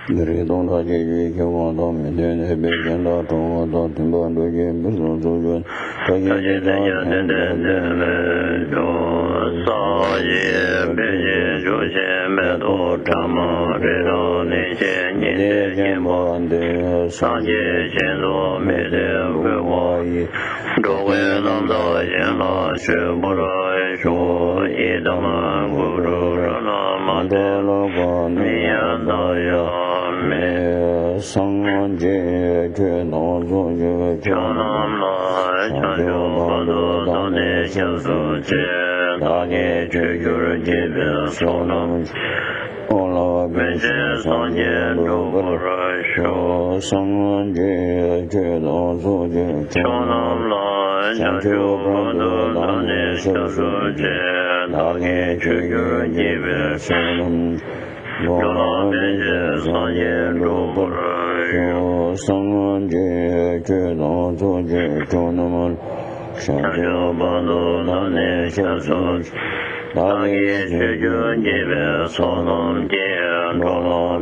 Venerable Geshe Tsultim Gyeltsen, Venerable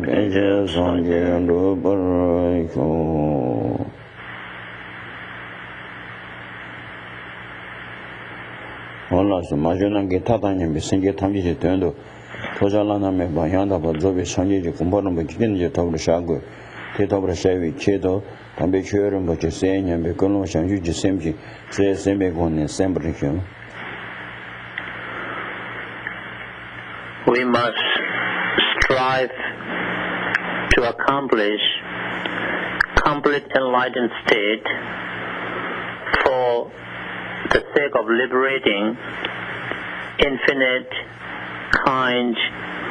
Geshe Tsultim so Majonan get Tatanya, Messenger Tamji Tendo, Tojalana Bayanda, Zobi Sanji, Kumbono, Begin to talk the Shago, Tito Shavi, Chedo, Tambichurum, but you saying, and Becono Shanju Gisemji, say Sembegon and Sembration. We must strive to accomplish complete enlightened state for the sake of liberating infinite, kind,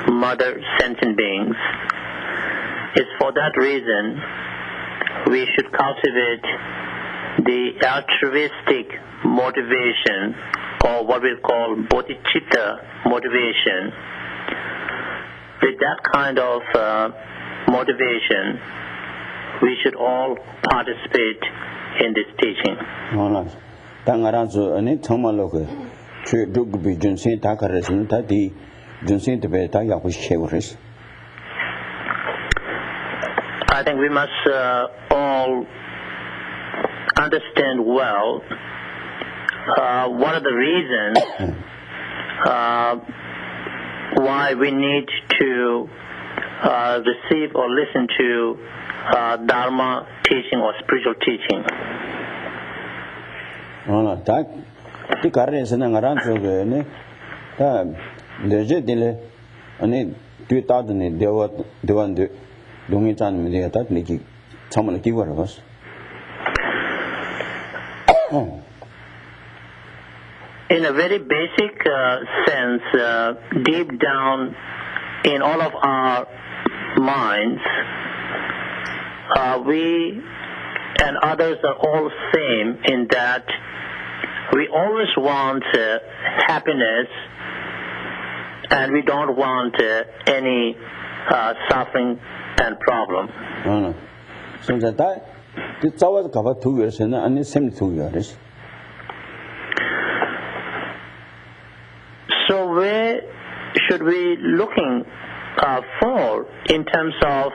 mother sentient beings. It's for that reason we should cultivate the altruistic motivation, or what we call bodhicitta motivation. With that kind of motivation, we should all participate in this teaching. Tangarazo and it Tomaloka, Dugby Junsin Takaris and Tati, Junsin to be Taya with Chevres. I think we must all understand well what are the reasons why we need to receive or listen to Dharma teaching or spiritual teaching. That the current and around the Jedile and 2000 they were the one doing it on the attack, someone give one of us. In a very basic sense, deep down in all of our minds, we and others are all same in that we always want happiness, and we don't want any suffering and problem. So that it's always covered 2 years and the same 2 years. So where should we looking for in terms of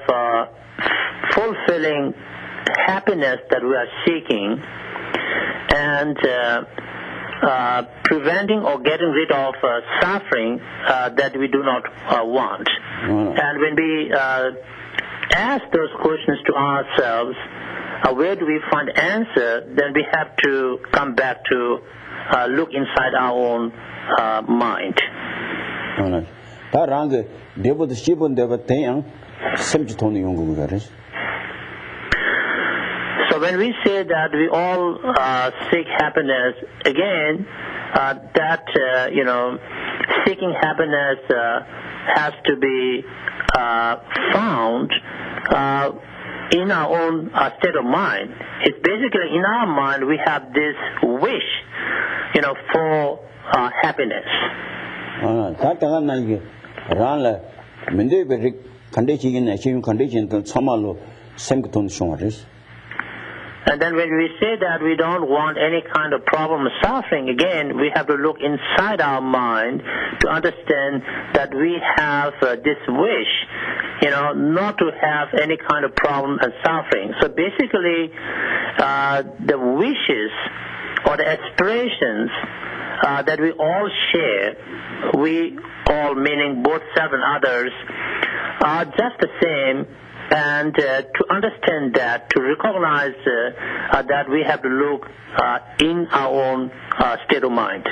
fulfilling happiness that we are seeking, and preventing or getting rid of suffering that we do not want? And when we ask those questions to ourselves, where do we find answer? Then we have to come back to look inside our own mind. So when we say that we all seek happiness, again, that seeking happiness has to be found in our own state of mind. It's basically in our mind we have this wish, for happiness. So, so that, the Tawaz Kava 2 years and the same 2 years. And then when we say that we don't want any kind of problem or suffering, again, we have to look inside our mind to understand that we have this wish, not to have any kind of problem and suffering. So basically, the wishes or the aspirations that we all share, we all, meaning both self and others, are just the same. And to understand that, to recognize that we have to look in our own state of mind.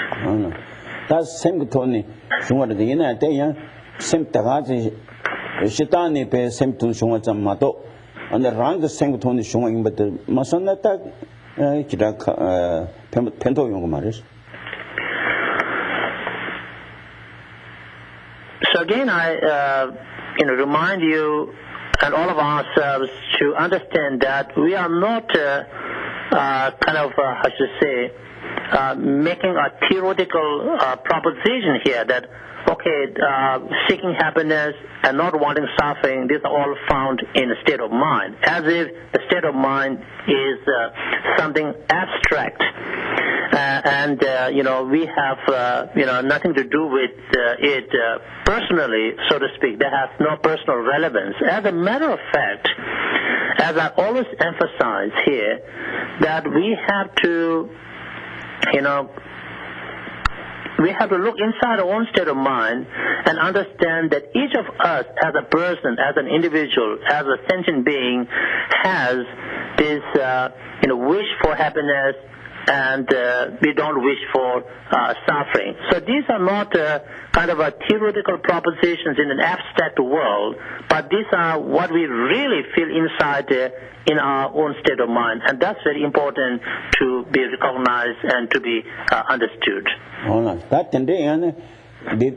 That's same Tony. Shunga de ina de yang same tagazi shitani pe same tun shunga jam mato. And the rang same Tony shunga in but masana ta kira pento yung maris. So again, I remind you and all of ourselves to understand that we are not making a theoretical proposition here that, seeking happiness and not wanting suffering, these are all found in a state of mind, as if the state of mind is something abstract. We have, nothing to do with it personally, so to speak. That has no personal relevance. As a matter of fact, as I always emphasize here, that we have to, we have to look inside our own state of mind and understand that each of us as a person, as an individual, as a sentient being, has this, wish for happiness, and we don't wish for suffering. So these are not kind of a theoretical propositions in an abstract world, but these are what we really feel inside in our own state of mind, and that's very important to be recognized and to be understood. That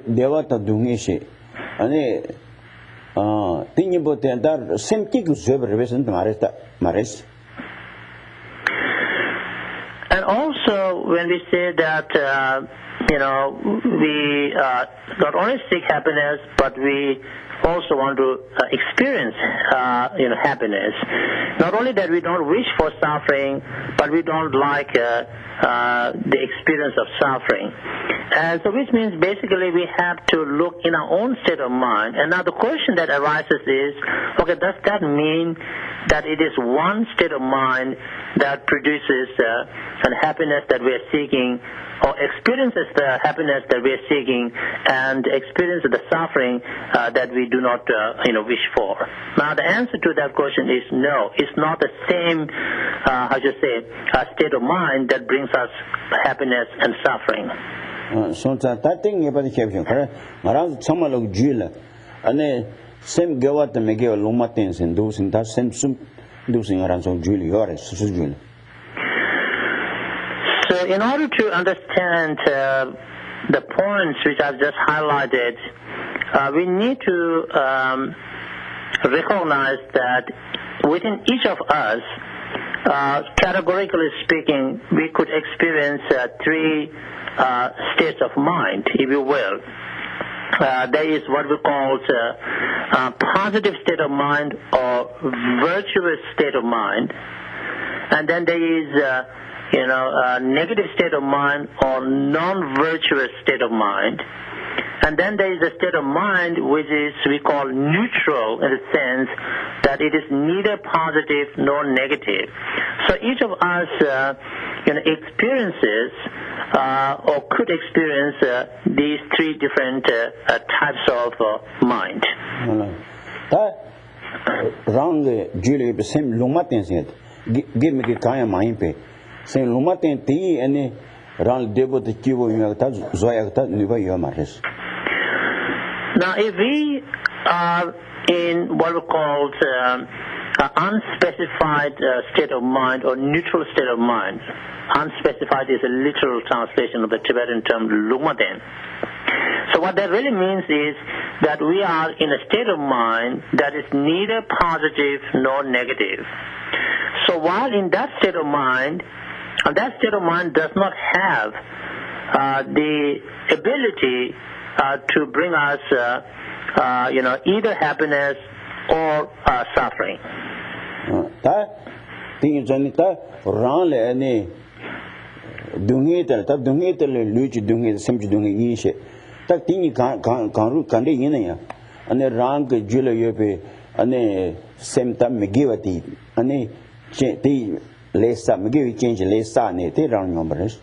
devata dungishi, ane thinking about that same kick revision maris. And also, when we say that, we not only seek happiness, but we also want to experience, happiness. Not only that we don't wish for suffering, but we don't like the experience of suffering. And so which means basically we have to look in our own state of mind. And now the question that arises is, does that mean that it is one state of mind that produces an happiness that we are seeking, or experiences the happiness that we are seeking, and experiences the suffering that we do not wish for? Now the answer to that question is no. It's not the same state of mind that brings us happiness and suffering. So that thing about the caption, around some of Jula, and same go at the Miguel Lomatins and those in that same doing around some Julia. So in order to understand the points which I've just highlighted, we need to recognize that within each of us, categorically speaking, we could experience three states of mind, if you will. There is what we call a positive state of mind or virtuous state of mind, and then there is a negative state of mind or non-virtuous state of mind, and then there is a state of mind which is we call neutral in the sense that it is neither positive nor negative. So each of us experiences or could experience these three different types of mind. Wrong, Julie, the same Lumatin said, give me the kind of mind pay. Say Lumatin tea and round debo the kibo in a zoyata, never your matters. Now, if we are in what we call unspecified state of mind or neutral state of mind, unspecified is a literal translation of the Tibetan term lumaten. So what that really means is that we are in a state of mind that is neither positive nor negative. So while in that state of mind does not have the ability to bring us, either happiness or suffering. Thing Janita, Ran any Dungator, that Dungator, Luchi Dunga, Sim Dunga Ishe. That thing can't Kandi Inaya, and a rank Julia Yope, and a same time McGivati, and a Lesa, McGiv change Lesa, and a round numbers.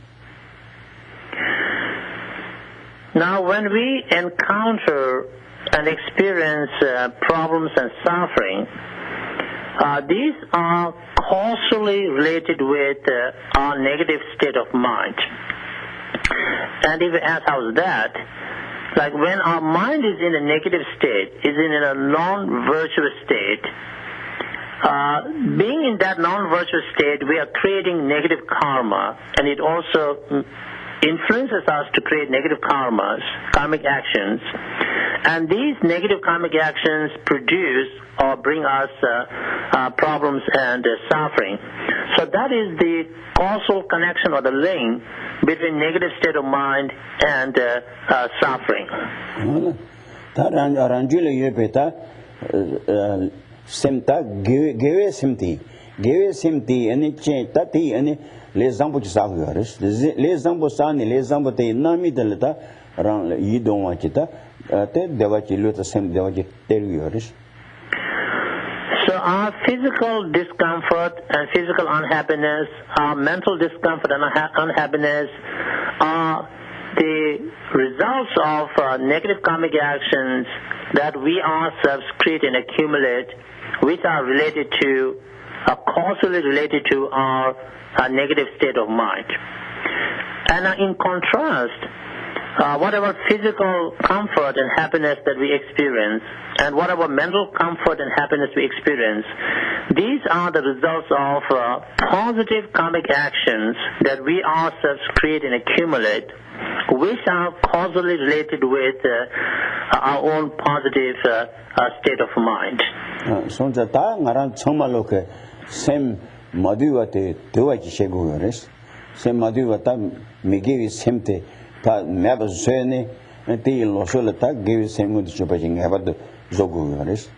Now, when we encounter and experience problems and suffering, these are causally related with our negative state of mind. And if you ask how's that, like when our mind is in a negative state, is in a non-virtuous state, being in that non-virtuous state, we are creating negative karma, and it also influences us to create negative karmas, karmic actions, and these negative karmic actions produce or bring us problems and suffering. So that is the causal connection or the link between negative state of mind and suffering. Les Zambusagas, Les Zambosani, Les Zambote, Nami delta, around you don't watch it, Devachi Luta Sem Devachi Terriers. So our physical discomfort and physical unhappiness, our mental discomfort and unhappiness are the results of negative karmic actions that we ourselves create and accumulate, which are related to, causally related to our negative state of mind. And in contrast, whatever physical comfort and happiness that we experience, and whatever mental comfort and happiness we experience, these are the results of positive karmic actions that we ourselves create and accumulate, which are causally related with our own positive state of mind. So that same Madhuate, Duachi Shegures, same Madhuata, Migi Semte, Mabasene, and the Losolata gave same good chopaging about the Zoguris.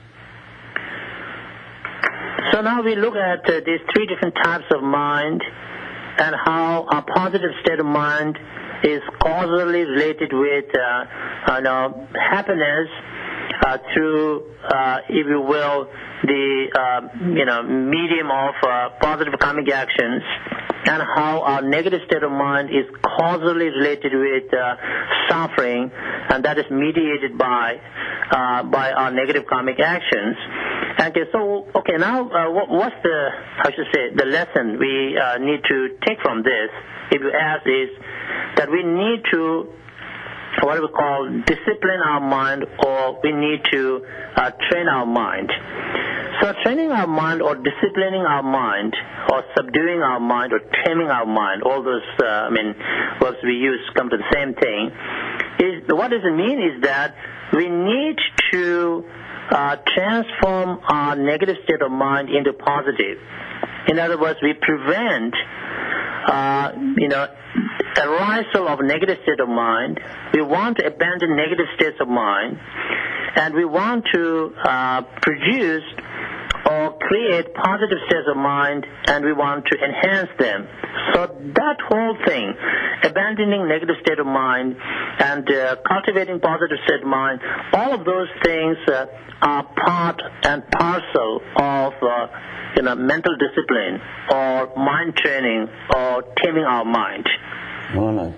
So now we look at these three different types of mind and how a positive state of mind is causally related with happiness through, if you will, the medium of positive karmic actions, and how our negative state of mind is causally related with suffering, and that is mediated by our negative karmic actions. Okay, so now what's the lesson we need to take from this? If you ask, is that we need to what we call discipline our mind, or we need to train our mind. So training our mind or disciplining our mind or subduing our mind or taming our mind, all those words we use come to the same thing. What does it mean is that we need to transform our negative state of mind into positive. In other words, we prevent arisal of negative state of mind. We want to abandon negative states of mind, and we want to produce or create positive states of mind, and we want to enhance them. So that whole thing, abandoning negative state of mind and cultivating positive state of mind, all of those things are part and parcel of mental discipline or mind training or taming our mind.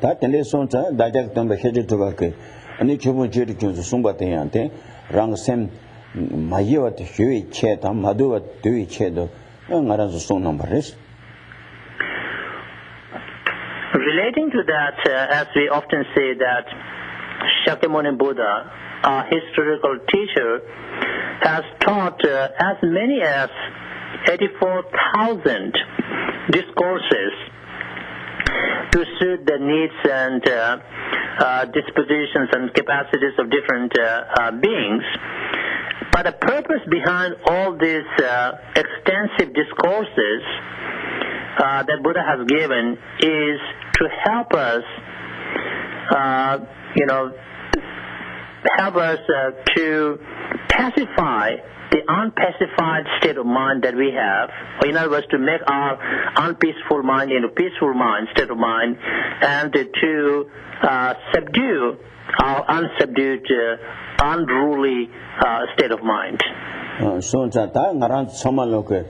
That lesson Dajak Tamba Geshe Tsultim Gyeltsen Sumbate Rang Sem Mayuat Hui Chetam Maduat Dui Chedo Narazu numbers. Relating to that, as we often say that Shakyamuni Buddha, our historical teacher, has taught as many as 84,000 discourses to suit the needs and dispositions and capacities of different beings. But the purpose behind all these extensive discourses that Buddha has given is to help us, to pacify the unpacified state of mind that we have, or in other words, to make our unpeaceful mind into peaceful mind, state of mind, and to subdue our unsubdued, unruly state of mind. So that ngaran samaloke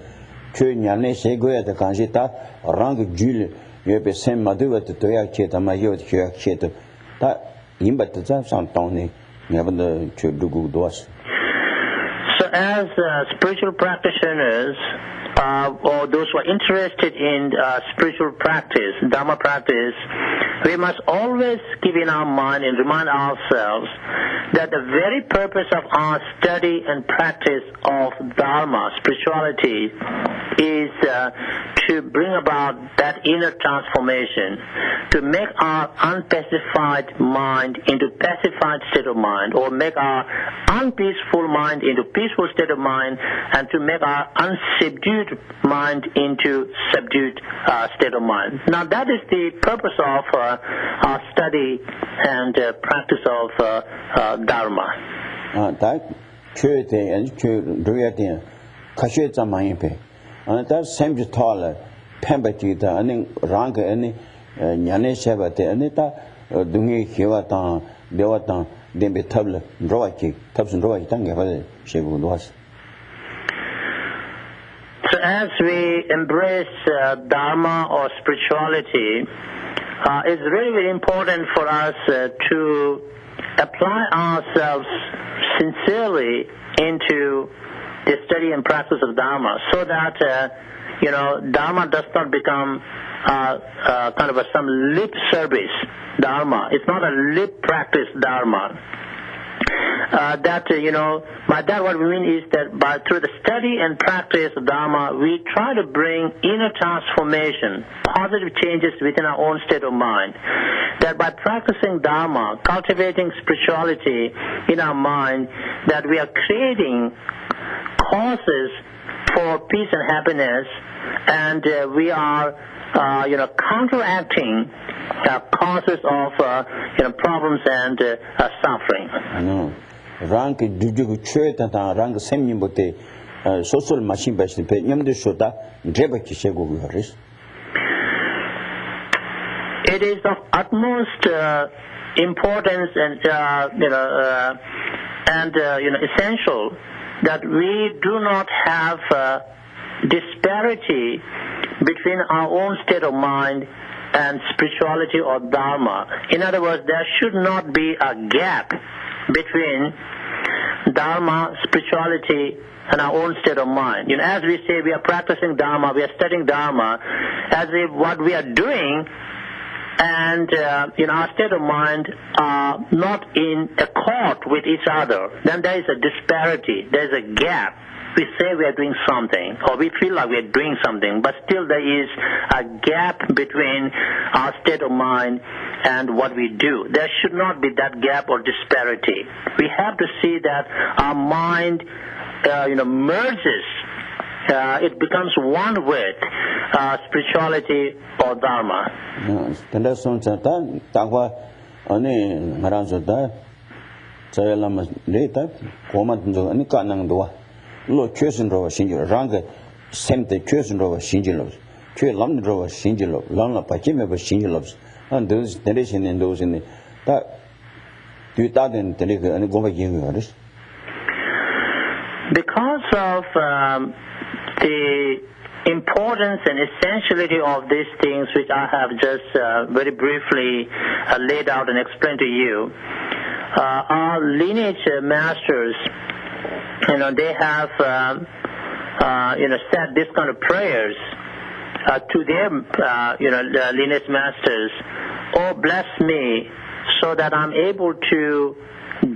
che nyane segoya de kanjita rang jule yebe sem maduwa to ya cheta ma yo che cheta ta imba ta san tawne ngabanda che dugu dos. So as spiritual practitioners, or those who are interested in spiritual practice, Dharma practice, we must always keep in our mind and remind ourselves that the very purpose of our study and practice of Dharma, spirituality, is to bring about that inner transformation, to make our unpacified mind into pacified state of mind, or make our unpeaceful mind into peaceful state of mind, and to make our unsubdued mind into subdued state of mind. Now that is the purpose of our study and practice of Dharma. That chute and chute kashe zamayin that same taller pembetita and rank any nyane shabate and ta dungi hiwata dewata dembe table roaki tabs and roaki tanga shebu was. So as we embrace Dharma or spirituality, it's really, very important for us to apply ourselves sincerely into the study and practice of Dharma, so that Dharma does not become kind of some lip service Dharma. It's not a lip practice Dharma. By that what we mean is that through the study and practice of Dharma, we try to bring inner transformation, positive changes within our own state of mind. That by practicing Dharma, cultivating spirituality in our mind, that we are creating causes for peace and happiness, and we are counteracting causes of problems and suffering. I know. Rank duju cheta ta rank semimbote social machine based pe nyamde shota dreba kishego yoris. It is of utmost importance and essential that we do not have disparity between our own state of mind and spirituality or Dharma. In other words, there should not be a gap between Dharma, spirituality, and our own state of mind. As we say, we are practicing Dharma, we are studying Dharma, as if what we are doing and our state of mind are not in accord with each other, then there is a disparity, there is a gap. We say we are doing something, or we feel like we are doing something, but still there is a gap between our state of mind and what we do. There should not be that gap or disparity. We have to see that our mind, merges. It becomes one with spirituality or Dharma. Lo chosen rowa shinjilo ranga semte chosen rowa shinjilo chue lam rowa shinjilo lam la pachime ba shinjilo and those tradition and those in the do ta den tele and go ba yin yoris. Because of the importance and essentiality of these things, which I have just very briefly laid out and explained to you, our lineage masters, they have, said this kind of prayers to their, lineage masters. Oh, bless me so that I'm able to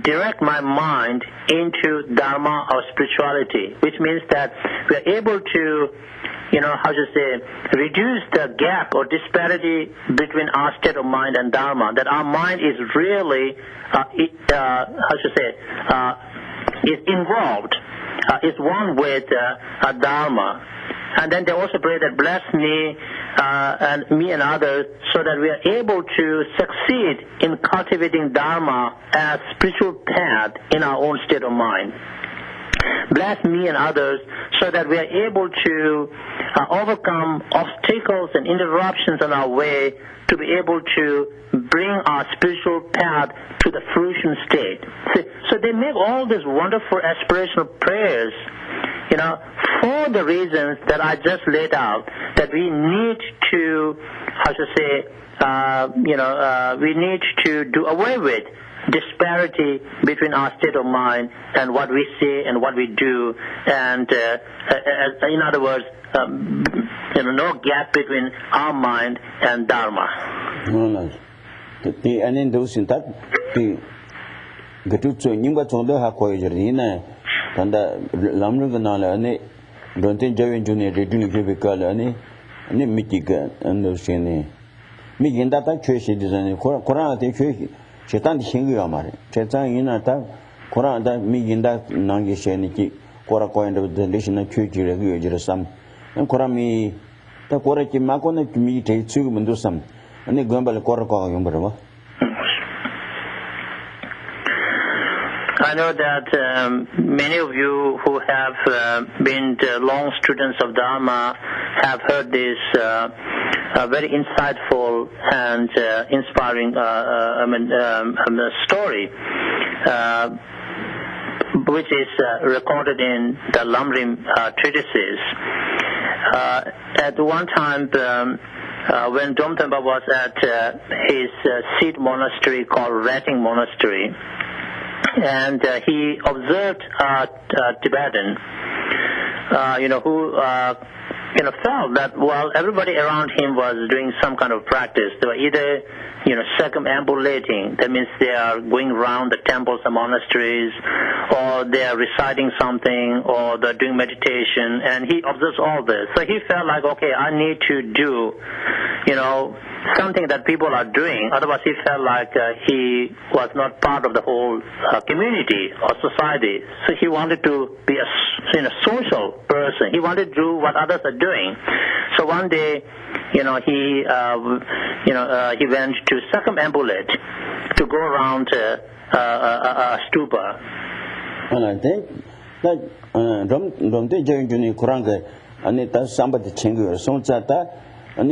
direct my mind into Dharma or spirituality, which means that we are able to, reduce the gap or disparity between our state of mind and Dharma, that our mind is really, is involved, is one with Dharma. And then they also pray that bless me and me and others so that we are able to succeed in cultivating Dharma as spiritual path in our own state of mind. bless me and others, so that we are able to overcome obstacles and interruptions on our way to be able to bring our spiritual path to the fruition state. So they make all these wonderful aspirational prayers, for the reasons that I just laid out, that we need to, we need to do away with disparity between our state of mind and what we say and what we do, and in other words, no gap between our mind and Dharma. No. The and those in that the Gatucho Nimba Tonda Hakoyerina and the Lamruganala and don't think Javin Junior reading Vivical and Mitiga and those in Migin that church is an Koran church. Chetan Hingi Amari, Chetan Inata, Koran that Migin that Nangishaniki, Kora and the national church regular some, and Korami, the Koraki Makona to meet a two and do some, and the Gumbal Koraka Yumbrava. I know that many of you who have been long students of Dharma have heard this very insightful and inspiring story, which is recorded in the Lamrim treatises. At one time, when Domtamba was at his seat monastery called Rating Monastery, and he observed a Tibetan, who felt that while everybody around him was doing some kind of practice, they were either circumambulating, that means they are going around the temples and monasteries, or they are reciting something, or they're doing meditation, and he observes all this. So he felt like, okay, I need to do, something that people are doing. Otherwise, he felt like he was not part of the whole community or society. So he wanted to be a social person. He wanted to do what others are doing. So one day, he went to circumambulate, to go around a stupa. And I think that Romte Juni Kuranga, and it does somebody change or something, and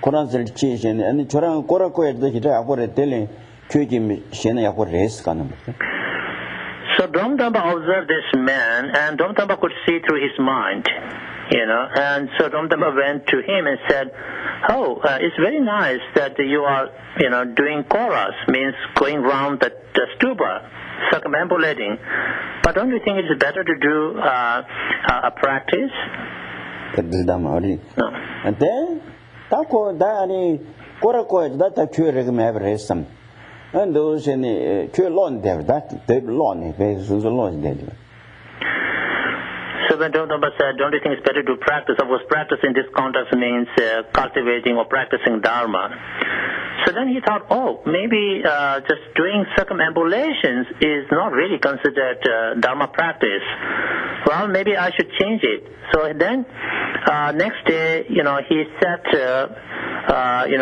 Koran's teaching, and Choran Korako at the Hita, what a telling, Kukim Shena, what race can. So Domtamba observed this man, and Domtamba could see through his mind, and so Domtamba went to him and said, oh, it's very nice that you are, doing chorus, means going round the stupa, circumambulating, but don't you think it's better to do a practice? No. And then, Tako Dani, Korako, that a cure some. And those in the cure lawn there, that they lawn, if there's a lawn there. So when Domtamba said, don't you think it's better to practice? Of course, practice in this context means cultivating or practicing Dharma. So then he thought, oh, maybe just doing circumambulations is not really considered Dharma practice. Well, maybe I should change it. So then next day, he sat in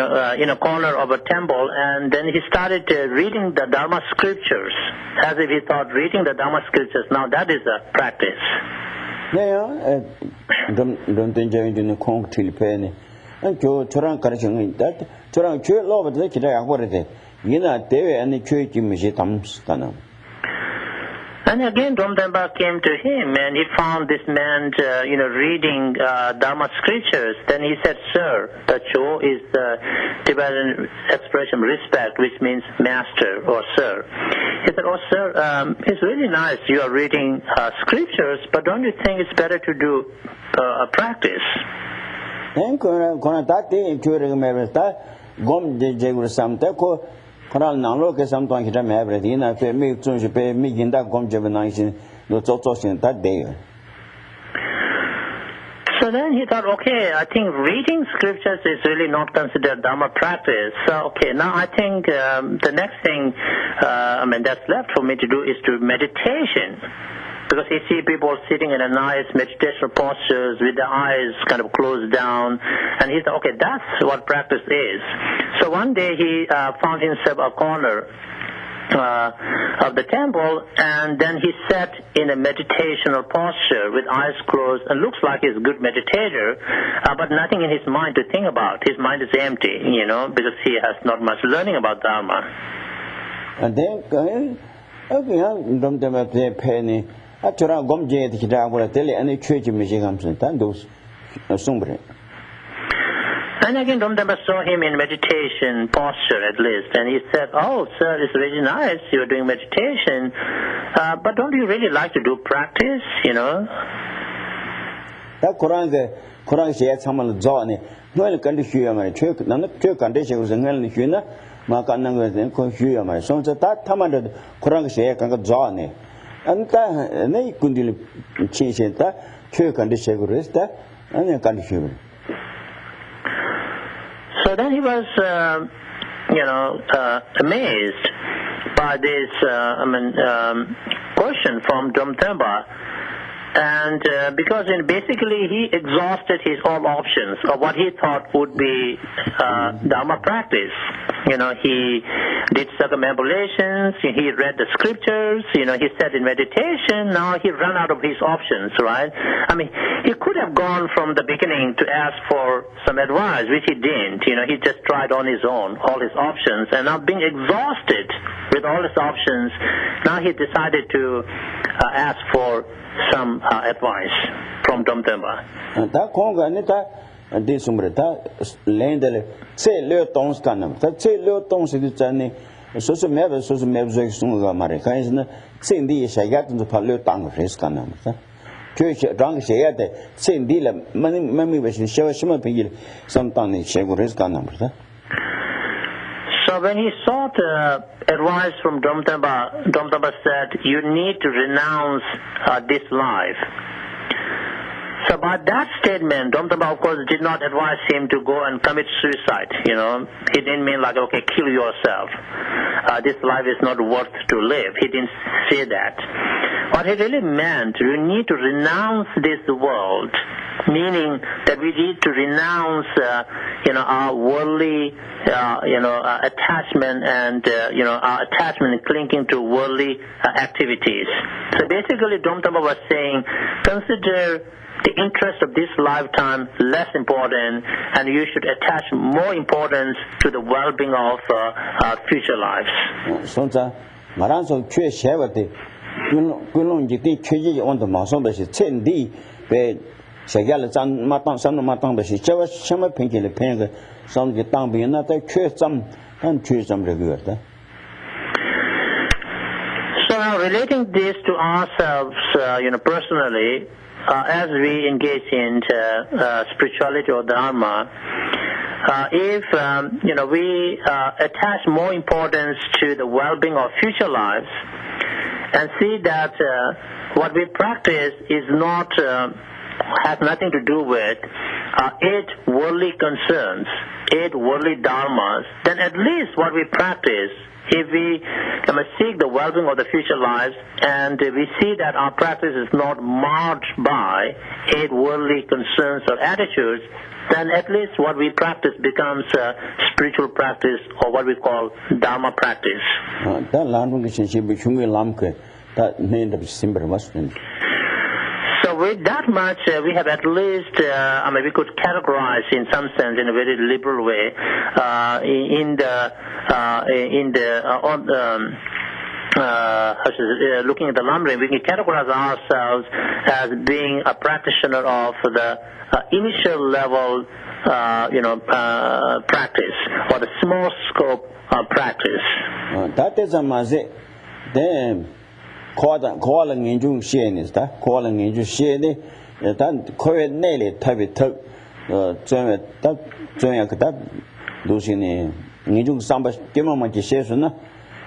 a corner of a temple, and then he started reading the Dharma scriptures, as if he thought reading the Dharma scriptures, now that is a practice. Yeah, don't think you're in the conch till penny. And Joe Toran Karaching that Toran Chur Love the Kida, what is it? There and the church in Mishetams. And again, Domtamba came to him, and he found this man, reading Dharma scriptures. Then he said, sir, the Cho is the Tibetan expression respect, which means master or sir. He said, oh, sir, it's really nice you are reading scriptures, but don't you think it's better to do a practice? Then, Konatati, Turing Merita, Gom de Jegusamteco. Coral Nalo, sometimes he done everything. I pay me to pay me in that conjuvenation, no talking that day. So then he thought, okay, I think reading scriptures is really not considered Dharma practice. So, okay, now I think the next thing, that's left for me to do is to meditation. Because you see people sitting in a nice meditation postures with their eyes kind of closed down, and he thought, okay, that's what practice is. So one day he found himself a corner of the temple, and then he sat in a meditational posture with eyes closed, and looks like he's a good meditator, but nothing in his mind to think about. His mind is empty, because he has not much learning about Dharma. And then, and again, Ramdamba saw him in meditation posture at least, and he said, "Oh, sir, it's really nice you're doing meditation, but don't you really like to do practice, That Quran says, "Someone Johnny, no can do you, my trick, none of two conditions and only Huna, Makananga, then confuse my son." So that time the Quran says, "Can go Johnny." And they couldn't change that, two conditions rest that, and then confuse. So then he was, amazed by this, question from Domtemba. And because basically he exhausted his all options of what he thought would be Dharma practice. He did circumambulations, he read the scriptures, he sat in meditation. Now he ran out of his options, right? He could have gone from the beginning to ask for some advice, which he didn't. He just tried on his own, all his options, and now being exhausted with all his options, now he decided to ask for some advice from Domtemba. That Conga Nita and this Umbreta Landele say Leo Tons Canam, that say Leo Tons in the journey, social members, Sunga Americans, saying the Shayat in the Paleo Tang of his Canam. Church drunk Shayat, saying dealer, many was in Shava Shimapil, sometime in Shaguris Canam. So when he sought advice from Domtemba said, "You need to renounce this life." So by that statement, Domtemba, of course, did not advise him to go and commit suicide. He didn't mean like, okay, kill yourself. This life is not worth to live. He didn't say that. What he really meant, you need to renounce this world, meaning that we need to renounce, our worldly, attachment and, our attachment and clinging to worldly activities. So basically, Domtemba was saying, consider the interest of this lifetime less important, and you should attach more importance to the well-being of future lives. On the Mason, but it's 10D, Shagalasan Matan, some of Matan, but she chose some pinky pen, some get down being not a church some and choose some regular. So now relating this to ourselves, personally, as we engage in spirituality or Dharma, if we attach more importance to the well-being of future lives, and see that what we practice is not has nothing to do with 8 worldly concerns, 8 worldly dharmas, then at least what we practice, if we seek the well-being of the future lives, and we see that our practice is not marked by 8 worldly concerns or attitudes, then at least what we practice becomes spiritual practice, or what we call Dharma practice. So with that much, we have at least, we could categorize in some sense, in a very liberal way, looking at the Lamrim, we can categorize ourselves as being a practitioner of the initial level, practice, or the small scope practice. That is a maze. Then calling in Jung Shen is that calling in Jung Shen, that Korean Nelly type took that losing in Jung Samba Timon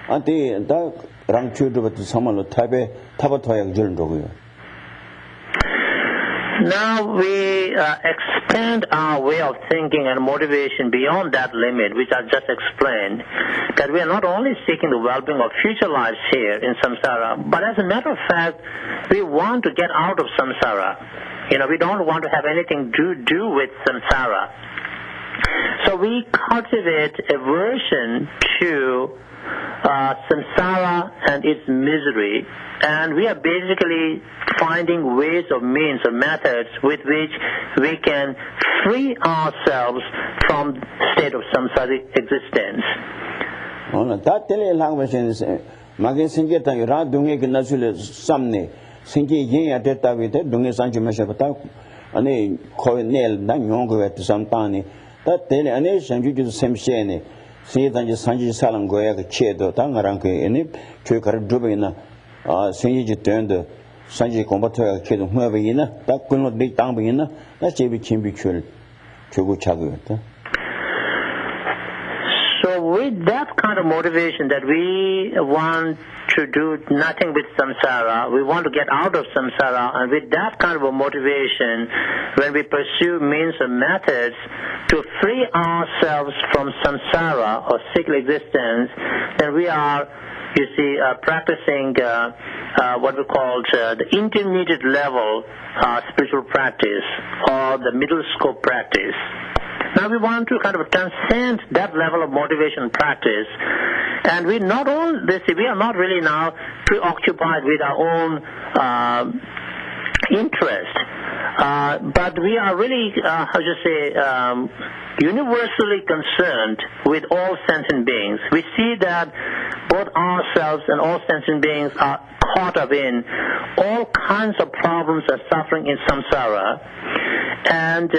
until that rang children to someone type Tabatoya Jurgen. Now we expand our way of thinking and motivation beyond that limit, which I just explained, that we are not only seeking the well-being of future lives here in samsara, but as a matter of fact, we want to get out of samsara. We don't want to have anything to do with samsara. So we cultivate aversion to samsara and its misery, and we are basically finding ways or means or methods with which we can free ourselves from the state of samsaric existence. Sanji Salang Goya Chedo, Tangaranke, and Chukar Dubina, Sanji turned Sanji Combator Chedo, whoever in that could not be Tambina, that's a bit chimbitual Chugu Chagu. So, with that kind of motivation that we want to do nothing with samsara, we want to get out of samsara, and with that kind of a motivation, when we pursue means and methods to free ourselves from samsara or cyclic existence, then we are, you see, practicing what we call the intermediate level spiritual practice or the middle scope practice. Now we want to kind of transcend that level of motivation practice, and we are not really now preoccupied with our own interest, but we are really, universally concerned with all sentient beings. We see that both ourselves and all sentient beings are caught up in all kinds of problems and suffering in samsara. And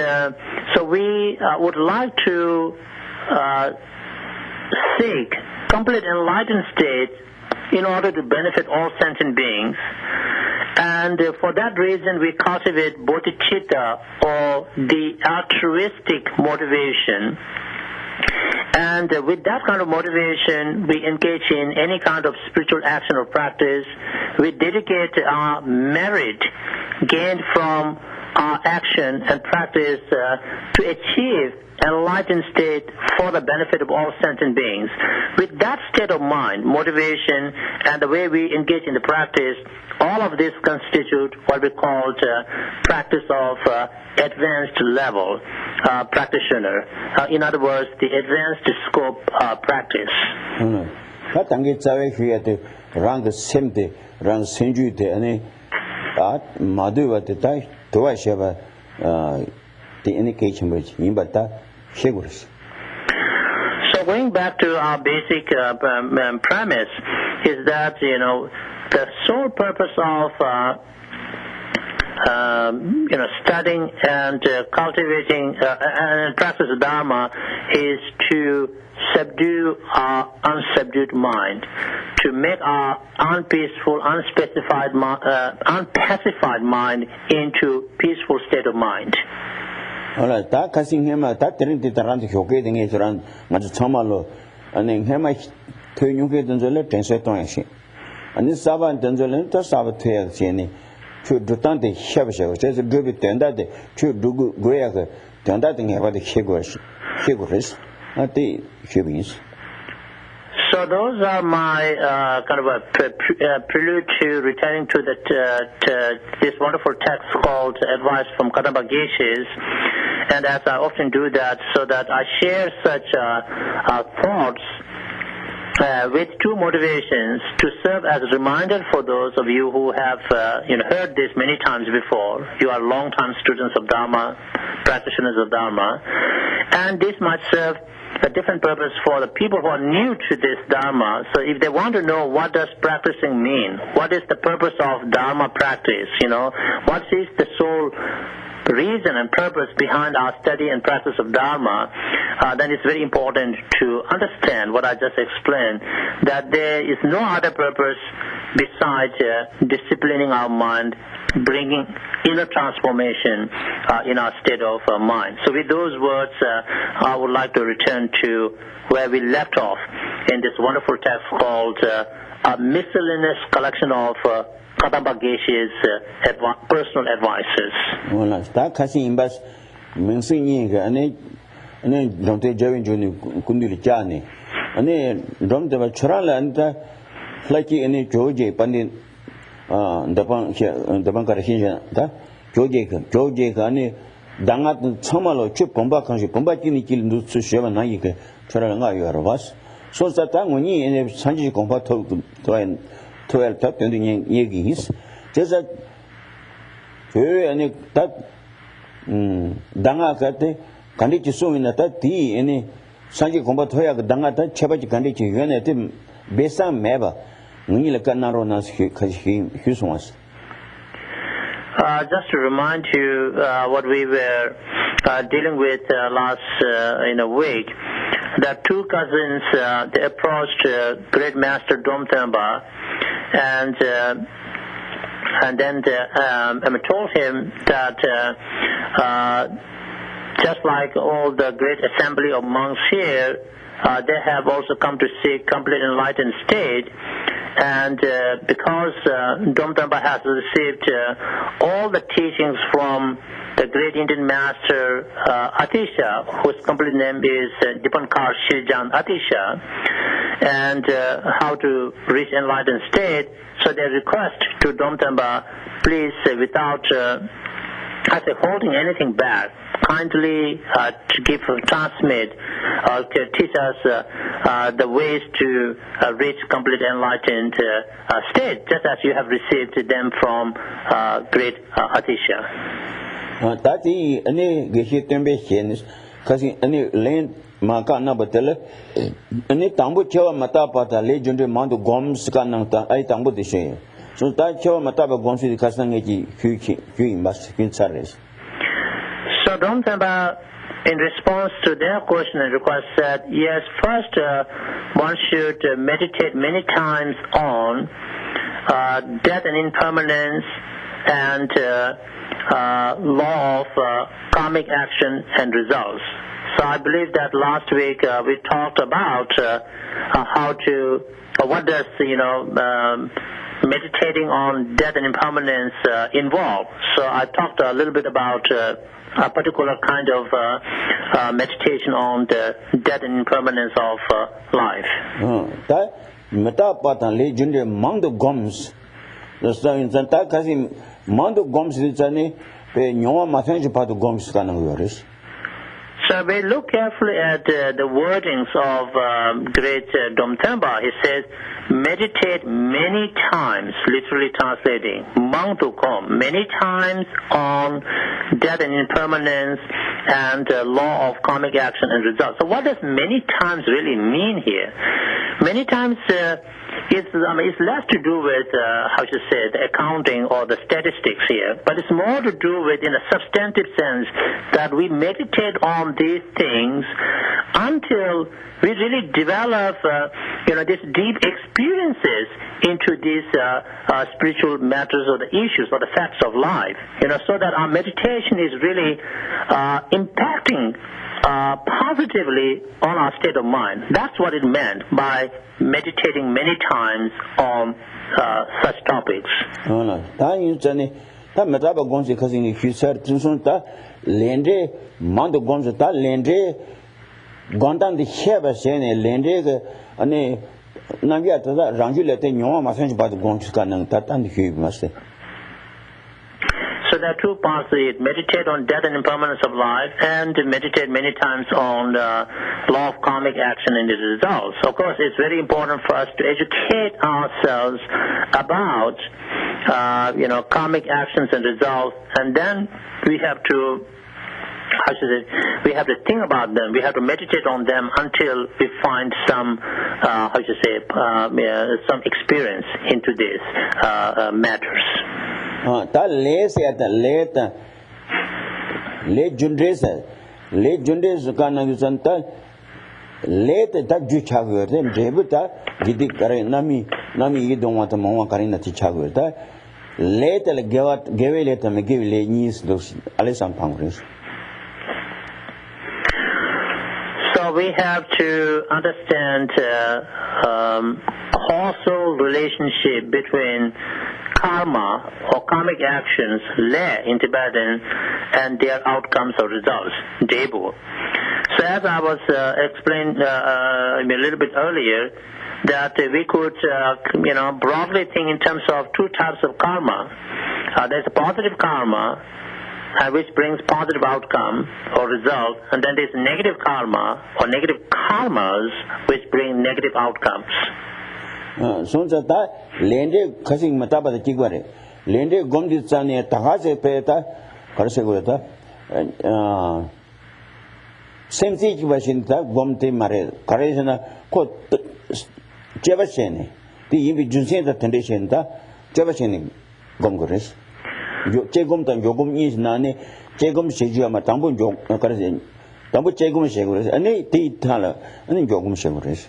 so we would like to seek complete enlightened state in order to benefit all sentient beings. And for that reason, we cultivate bodhicitta, or the altruistic motivation. And with that kind of motivation, we engage in any kind of spiritual action or practice. We dedicate our merit gained from our action and practice to achieve enlightened state for the benefit of all sentient beings. With that state of mind, motivation, and the way we engage in the practice, all of this constitute what we call practice of advanced level practitioner. In other words, the advanced scope practice. So going back to our basic premise is that, the sole purpose of studying and cultivating and practice of Dharma is to subdue our unsubdued mind, to make our unpeaceful, unpacified mind into peaceful state of mind. That casting him that didn't run the Hoke thing is around much Tomalo, and then him I turn you get into the Tenzin. And this Saba Tenzin to Sabatea Sieni to Dutante Shabasha, says a good bit turned that to do Greg, turned that thing about the Shigors, not the Shibins. So those are my kind of a prelude to returning to this wonderful text called Advice from Kadampa Geshes. And as I often do that, so that I share such thoughts with two motivations: to serve as a reminder for those of you who have heard this many times before. You are long-time students of Dharma, practitioners of Dharma, and this might serve a different purpose for the people who are new to this Dharma. So if they want to know what does practicing mean, what is the purpose of Dharma practice, what is the sole reason and purpose behind our study and practice of Dharma, then it's very important to understand what I just explained, that there is no other purpose besides disciplining our mind, bringing inner transformation in our state of mind. So with those words, I would like to return to where we left off in this wonderful text called a miscellaneous collection of Kadampa Geshe's personal advices. Well, that casting bus means and don't take Javin Kunduli Jani. And then don't have a Churala and Flaky and Georgie Pandin the Bankar Hinja, Georgie, Dangat Samalo chip bomba country, bomba kill to Sheva Nayika, Charanga was. So that time when you in a Sanji compa to 12 top 20 years, just that that Danga Kate, Kandichi soon in that tea, any Sanji compa Toya, Dangata, Chabachi Kandichi, Yunatim, Besam Meba, Nilaka Nas Huswas. Just to remind you what we were dealing with last in a week, that two cousins they approached Great Master Domtamba and then told him that just like all the great assembly of monks here, they have also come to seek complete enlightened state. And because Domtamba has received all the teachings from the great Indian master Atisha, whose complete name is Dipankar Shirjan Atisha, and how to reach enlightened state, so they request to Domtamba, please, without holding anything back, kindly transmit or teach us the ways to reach complete enlightened state, just as you have received them from great Atisha. Tati any Geshe Tsultim Gyeltsen, any land Makana Batella, any Tambu Chewa Matapata, legend Mount Goms Kananta, I Tambu the Shea. So that Chewa Mataba Goms with the Kasangaji, Q must be service. So Domtamba, in response to their question and request, said, yes, first one should meditate many times on death and impermanence and law of karmic action and results. So I believe that last week we talked about what does meditating on death and impermanence involve. So I talked a little bit about a particular kind of meditation on the death and impermanence of life. That Metapatan legend among the gums. The Stan Kasim Mount Goms is any Nova Masanji part of Goms Kanagaris. So we look carefully at the wordings of great Domtamba. He says, meditate many times, literally translating, Mangtukom, many times on death and impermanence and law of karmic action and results. So what does many times really mean here? Many times it's less to do with, the accounting or the statistics here, but it's more to do with, in a substantive sense, that we meditate on these things until we really develop, these deep experiences into these spiritual matters or the issues or the facts of life, so that our meditation is really impacting positively on our state of mind. That's what it meant by meditating many times on such topics. So there are two parts to it. Meditate on death and impermanence of life, and meditate many times on the law of karmic action and its results. Of course, it's very important for us to educate ourselves about, karmic actions and results, and then we have to, we have to think about them. We have to meditate on them until we find some, some experience into these matters. That lays at the late Jundes Ganagusanta, late that Juchagur, then Jebuta, Gidi Nami, you don't want a Mama Karina Tichagur. Later, give it and give Lenis those Alessandro Pangres. So we have to understand causal relationship between karma or karmic actions, le in Tibetan, and their outcomes or results, debu. So as I was explained a little bit earlier, that we could, broadly think in terms of two types of karma. There's a positive karma which brings positive outcome or result, and then there's negative karma or negative karmas which bring negative outcomes. So that lende casing mataba the Kigware. Lende Gonditsani Tahase Peta, Karsegota, same situation that Gomte Mare, Karesana, quote Javashene, the Junsen the Tendation, Javashene Gongores. Chegum and Yogum is Nani, Chegum Shijama, Tambu Karazin, Tambu Chegum Shegures, and a tea taller, and then Yogum Shegures.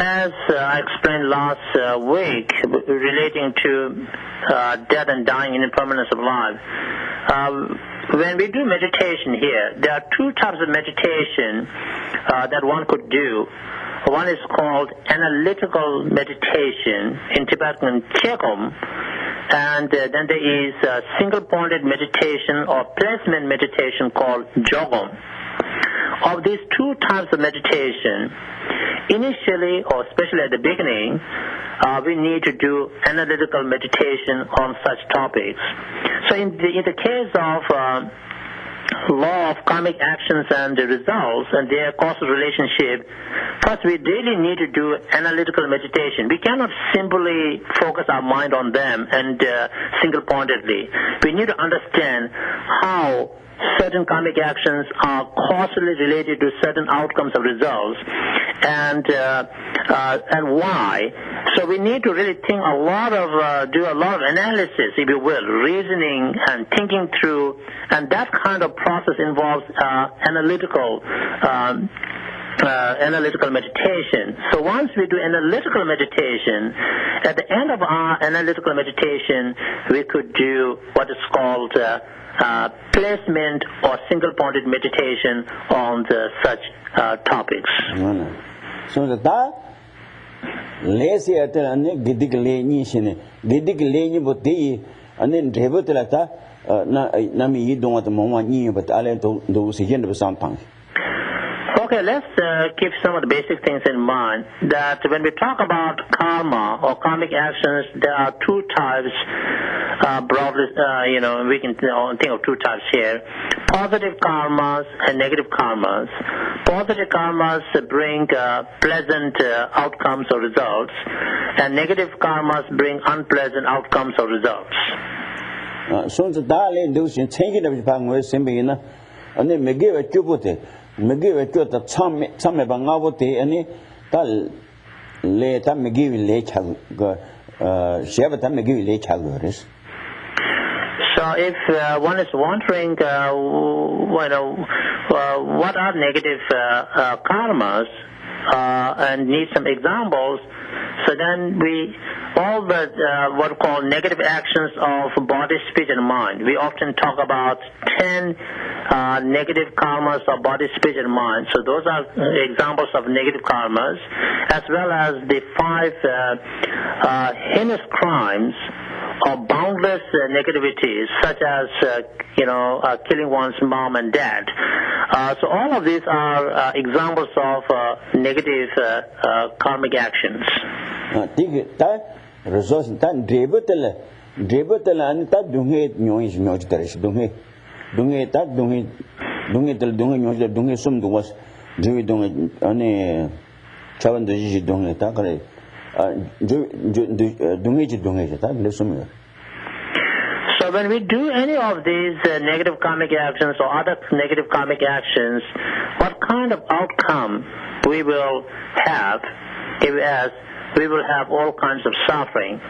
As I explained last week, relating to death and dying and impermanence of life, when we do meditation here, there are two types of meditation that one could do. One is called analytical meditation, in Tibetan Chegum, and then there is single-pointed meditation or placement meditation called Jogum. Of these two types of meditation, initially or especially at the beginning, we need to do analytical meditation on such topics. So in the case of law of karmic actions and the results and their causal relationship, first we really need to do analytical meditation. We cannot simply focus our mind on them and single-pointedly. We need to understand how certain karmic actions are causally related to certain outcomes of results, and why. So we need to really think a lot of, do a lot of analysis, if you will, reasoning and thinking through, and that kind of process involves analytical meditation. So once we do analytical meditation, at the end of our analytical meditation, we could do what is called placement or single-pointed meditation on such topics. So that lazy at an Gidig Lane, Gidig Lane, but they and then Devotelata Nami, you don't want the moment, but I let do Sijan of something. Okay, let's keep some of the basic things in mind, that when we talk about karma or karmic actions, there are two types, broadly, we can think of two types here: positive karmas and negative karmas. Positive karmas bring pleasant outcomes or results, and negative karmas bring unpleasant outcomes or results. So the darling those changing of the Simbina, and then may give a cubote. Magi wechot the some bangavote any tal le tam magi le chag shevata magi le chagores. So if one is wondering what are negative karmas and need some examples, so then all the what we call negative actions of body, speech, and mind. We often talk about 10 negative karmas of body, speech, and mind. So those are examples of negative karmas, as well as the 5 heinous crimes or boundless negativities, such as killing one's mom and dad. So all of these are examples of negative karmic actions. Resource tan drebetel and that dunge noise militaries dunge that dunge tel dunge noise dunge sum was Jewy dunge ane chavan de dunge takare dunge that lesum. So when we do any of these negative karmic actions or other negative karmic actions, what kind of outcome we will have as we will have all kinds of suffering.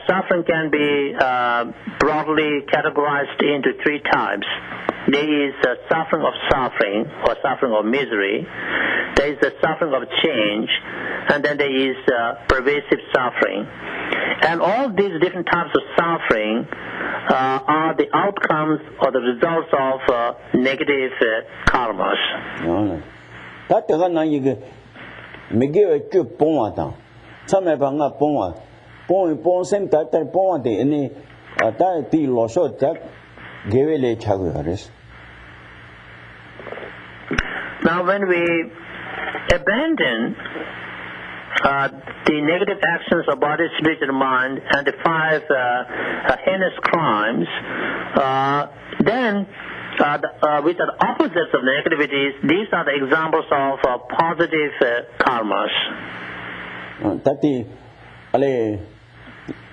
Suffering can be broadly categorized into 3 types. There is suffering of suffering or suffering of misery. There is the suffering of change, and then there is pervasive suffering. And all these different types of suffering are the outcomes or the results of negative karmas. Miguel Chup Ponata. Some have hung up Pon same that Pon de any Tati Losot that Gavele Chagaris. Now, when we abandon the negative actions of body, spirit, and mind, and the 5 heinous crimes, then which are the opposites of negativities, these are the examples of positive karmas. Tati ale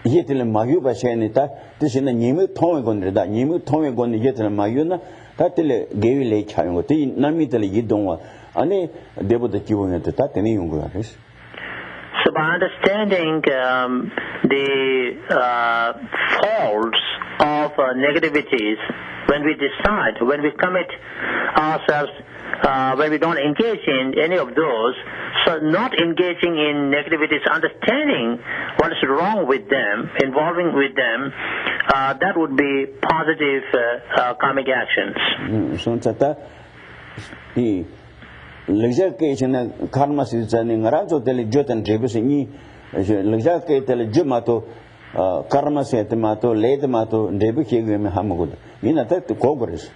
yetil mayu ba shenita tisina nimu tongwe gondreda nimu tongwe gon yetil mayuna tatile gewi le chayo ti namitele yidongwa ane debo de kiwonga ta teni yungu ares. So by understanding the faults of negativities, when we decide, when we commit ourselves, when we don't engage in any of those, so not engaging in negativities, understanding what is wrong with them, involving with them, that would be positive karmic actions. So tata the legislation karma sizani ngarazo tele jotan jebusini legislation tele jumato karma setmato ledmato debu kegeme hamagud mina tat kogres.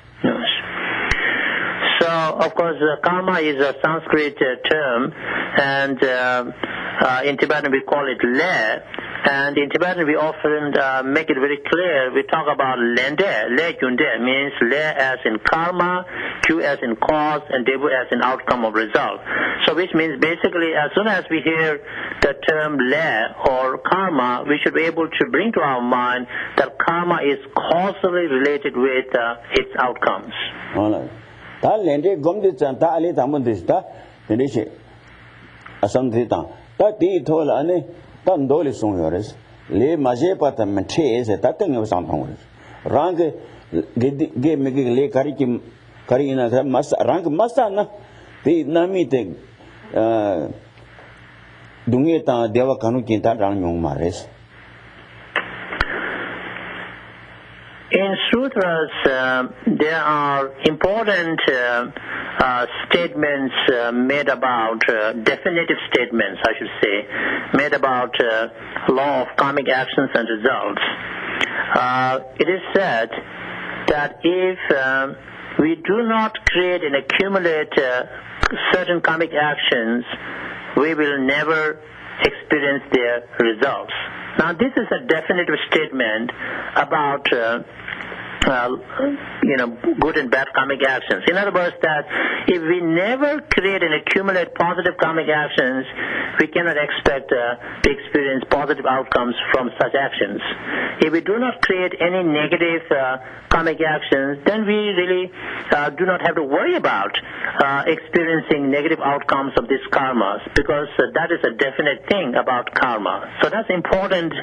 So of course karma is a Sanskrit term, and in Tibetan we call it le, and in Tibetan we often make it very clear. We talk about lende, le kunde means le as in karma, Q as in cause, and debu as in outcome of result. So which means basically as soon as we hear the term le or karma, we should be able to bring to our mind that karma is causally related with its outcomes. Ta lende gomde chan ta ale tamon dista denishe asam dita ta ti thola ane ta ndole song yores le maje pata mche ese ta teng sam thong rang ge me ge le kari ina sa mas rang masa na ti nami te dunge ta dewa kanu kin ta rang yong mares. In sutras, there are important statements made about, definitive statements, I should say, made about law of karmic actions and results. It is said that if we do not create and accumulate certain karmic actions, we will never experience their results. Now, this is a definitive statement about good and bad karmic actions. In other words, that if we never create and accumulate positive karmic actions, we cannot expect to experience positive outcomes from such actions. If we do not create any negative karmic actions, then we really do not have to worry about experiencing negative outcomes of these karmas, because that is a definite thing about karma. So that's important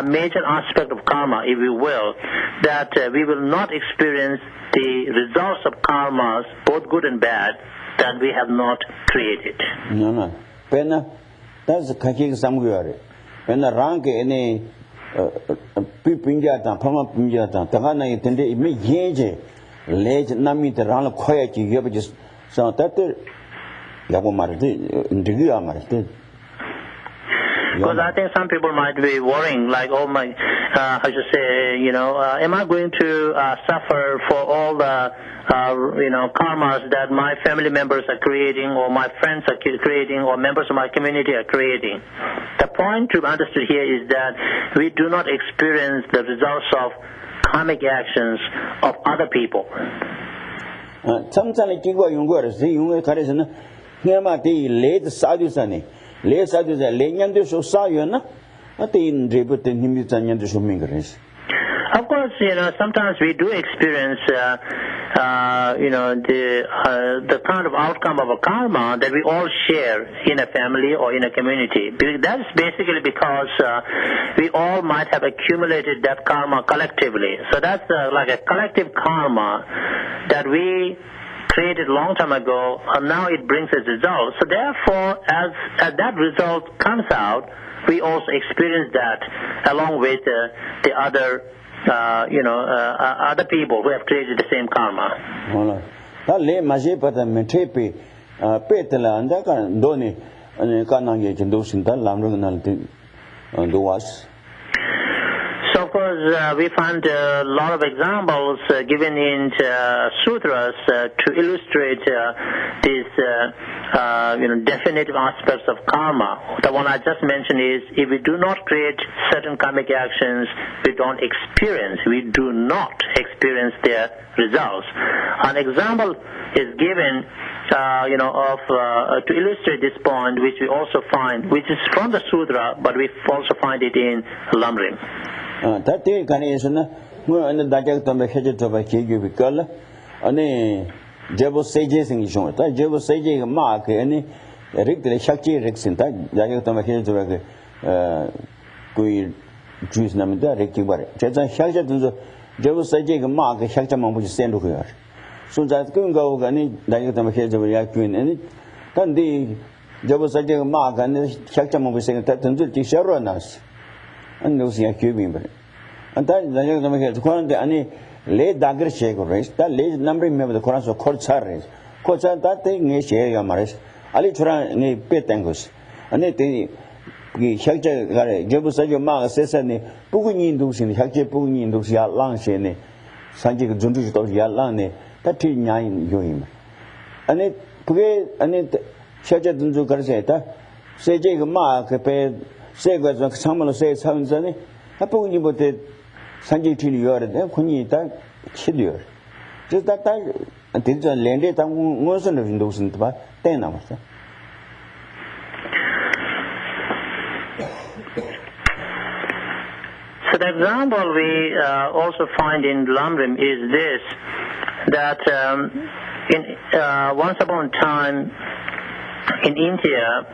major aspect of karma, if you will, that we will not experience the results of karmas, both good and bad, that we have not created. No. Pena, that's kaki samguyare. Pena rank any pipinjata, pama pinjata, tagana itende, me yeje, ledge nami the rana koyaki, you have just so that Yabomarti, Indigia Marti. Because I think some people might be worrying, like, oh my, I should say, am I going to suffer for all the, karmas that my family members are creating, or my friends are creating, or members of my community are creating? The point to be understood here is that we do not experience the results of karmic actions of other people. Sometimes Le sadhu za le nyande so sa yona ate in rebut nimmi nyande so mingres. Of course, sometimes we do experience the kind of outcome of a karma that we all share in a family or in a community. That's basically because we all might have accumulated that karma collectively. So that's like a collective karma that we created a long time ago, and now it brings its result. So therefore, as that result comes out, we also experience that along with the other, other people who have created the same karma. Le maje pata metepe petela anda kan doni kanang ye kendo sinta lamrung nalti doas. So of course, because we find a lot of examples given in sutras to illustrate these definitive aspects of karma. The one I just mentioned is, if we do not create certain karmic actions, we do not experience their results. An example is given to illustrate this point, which we also find, which is from the sutra, but we also find it in Lamrim. That thing can is no and the Dajak Tomba Hedget of a Kigi Vicala, and a Jebo Sages in Shon, that Jebo Sage mark any Rick the Shaki Rixin, that Dajak Tomba Hedget of a Gui Jews Namida, Ricky Barry. Jetson Shaja to the Jebo Sage mark, Shaktamon which is sent to her. So that couldn't go any Dajak Tomba Hedget of a Queen, and then the Jebo Sage mark and the Shaktamon was saying that until the Sharonas. And those are cubing. And that the Koran, any late dagger shake or race, that late numbering member the Koran of Kortsar race. Kortsar that thing is share maris, Alitra ne petangus. And it the Shakja Jebusajo Mark says any Pugin Dux in the Shakja Pugin Dux Yalan, Sanjik Jundu Yalane, that 9 yoim. And it Puget and it Shakja Dunzu Garzeta, say Jake Mark, paid. Say was someone says how Zani, I put you put it Sanjay to you and when you that chidier. Just that time until landed on wasn't of those in the 10 hours. So the example we also find in Lamrim is this, that once upon a time in India,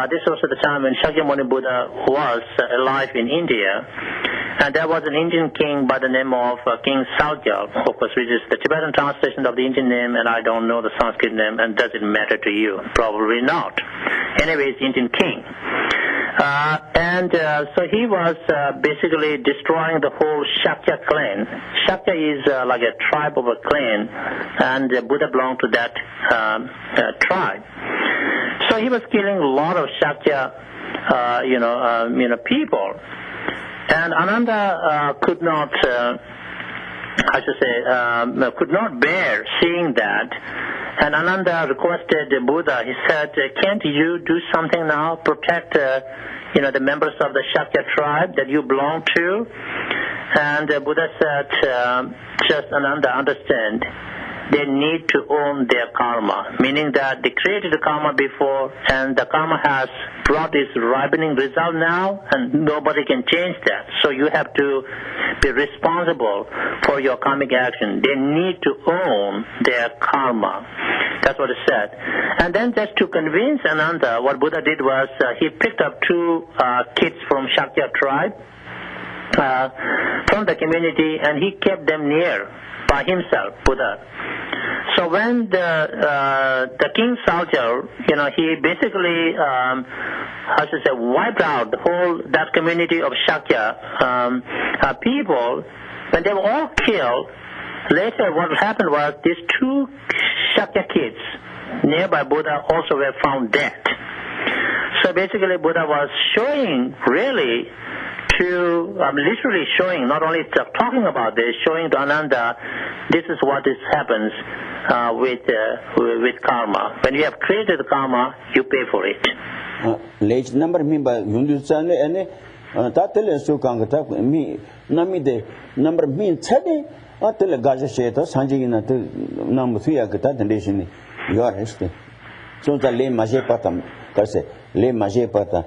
this was at the time when Shakyamuni Buddha was alive in India, and there was an Indian king by the name of King Saljal, of course, which is the Tibetan translation of the Indian name, and I don't know the Sanskrit name, and does it matter to you? Probably not. Anyways, Indian king. So he was basically destroying the whole Shakya clan. Shakya is like a tribe of a clan, and Buddha belonged to that tribe. So he was killing a lot of Shakya, people, and Ananda could not bear seeing that. And Ananda requested Buddha. He said, "Can't you do something now? Protect, the members of the Shakya tribe that you belong to?" And Buddha said, "Just Ananda, understand. They need to own their karma, meaning that they created the karma before, and the karma has brought this ripening result now, and nobody can change that. So you have to be responsible for your karmic action. They need to own their karma." That's what it said. And then just to convince Ananda, what Buddha did was he picked up 2 kids from Shakya tribe from the community, and he kept them near by himself, Buddha. So when the King Saljal, he basically, wiped out that community of Shakya people, when they were all killed, later what happened was these 2 Shakya kids nearby Buddha also were found dead. So basically Buddha was showing really literally showing, not only talking about this, showing to Ananda, this is what happens with karma. When you have created the karma, you pay for it. Late number me by Yundusane and Tatel Sukanga me Namide number mean Teddy or tell a Gazasheta, Sanjina number 3 Agata nation. You are history. So the lame Majepatam, Kase, lame Majepata.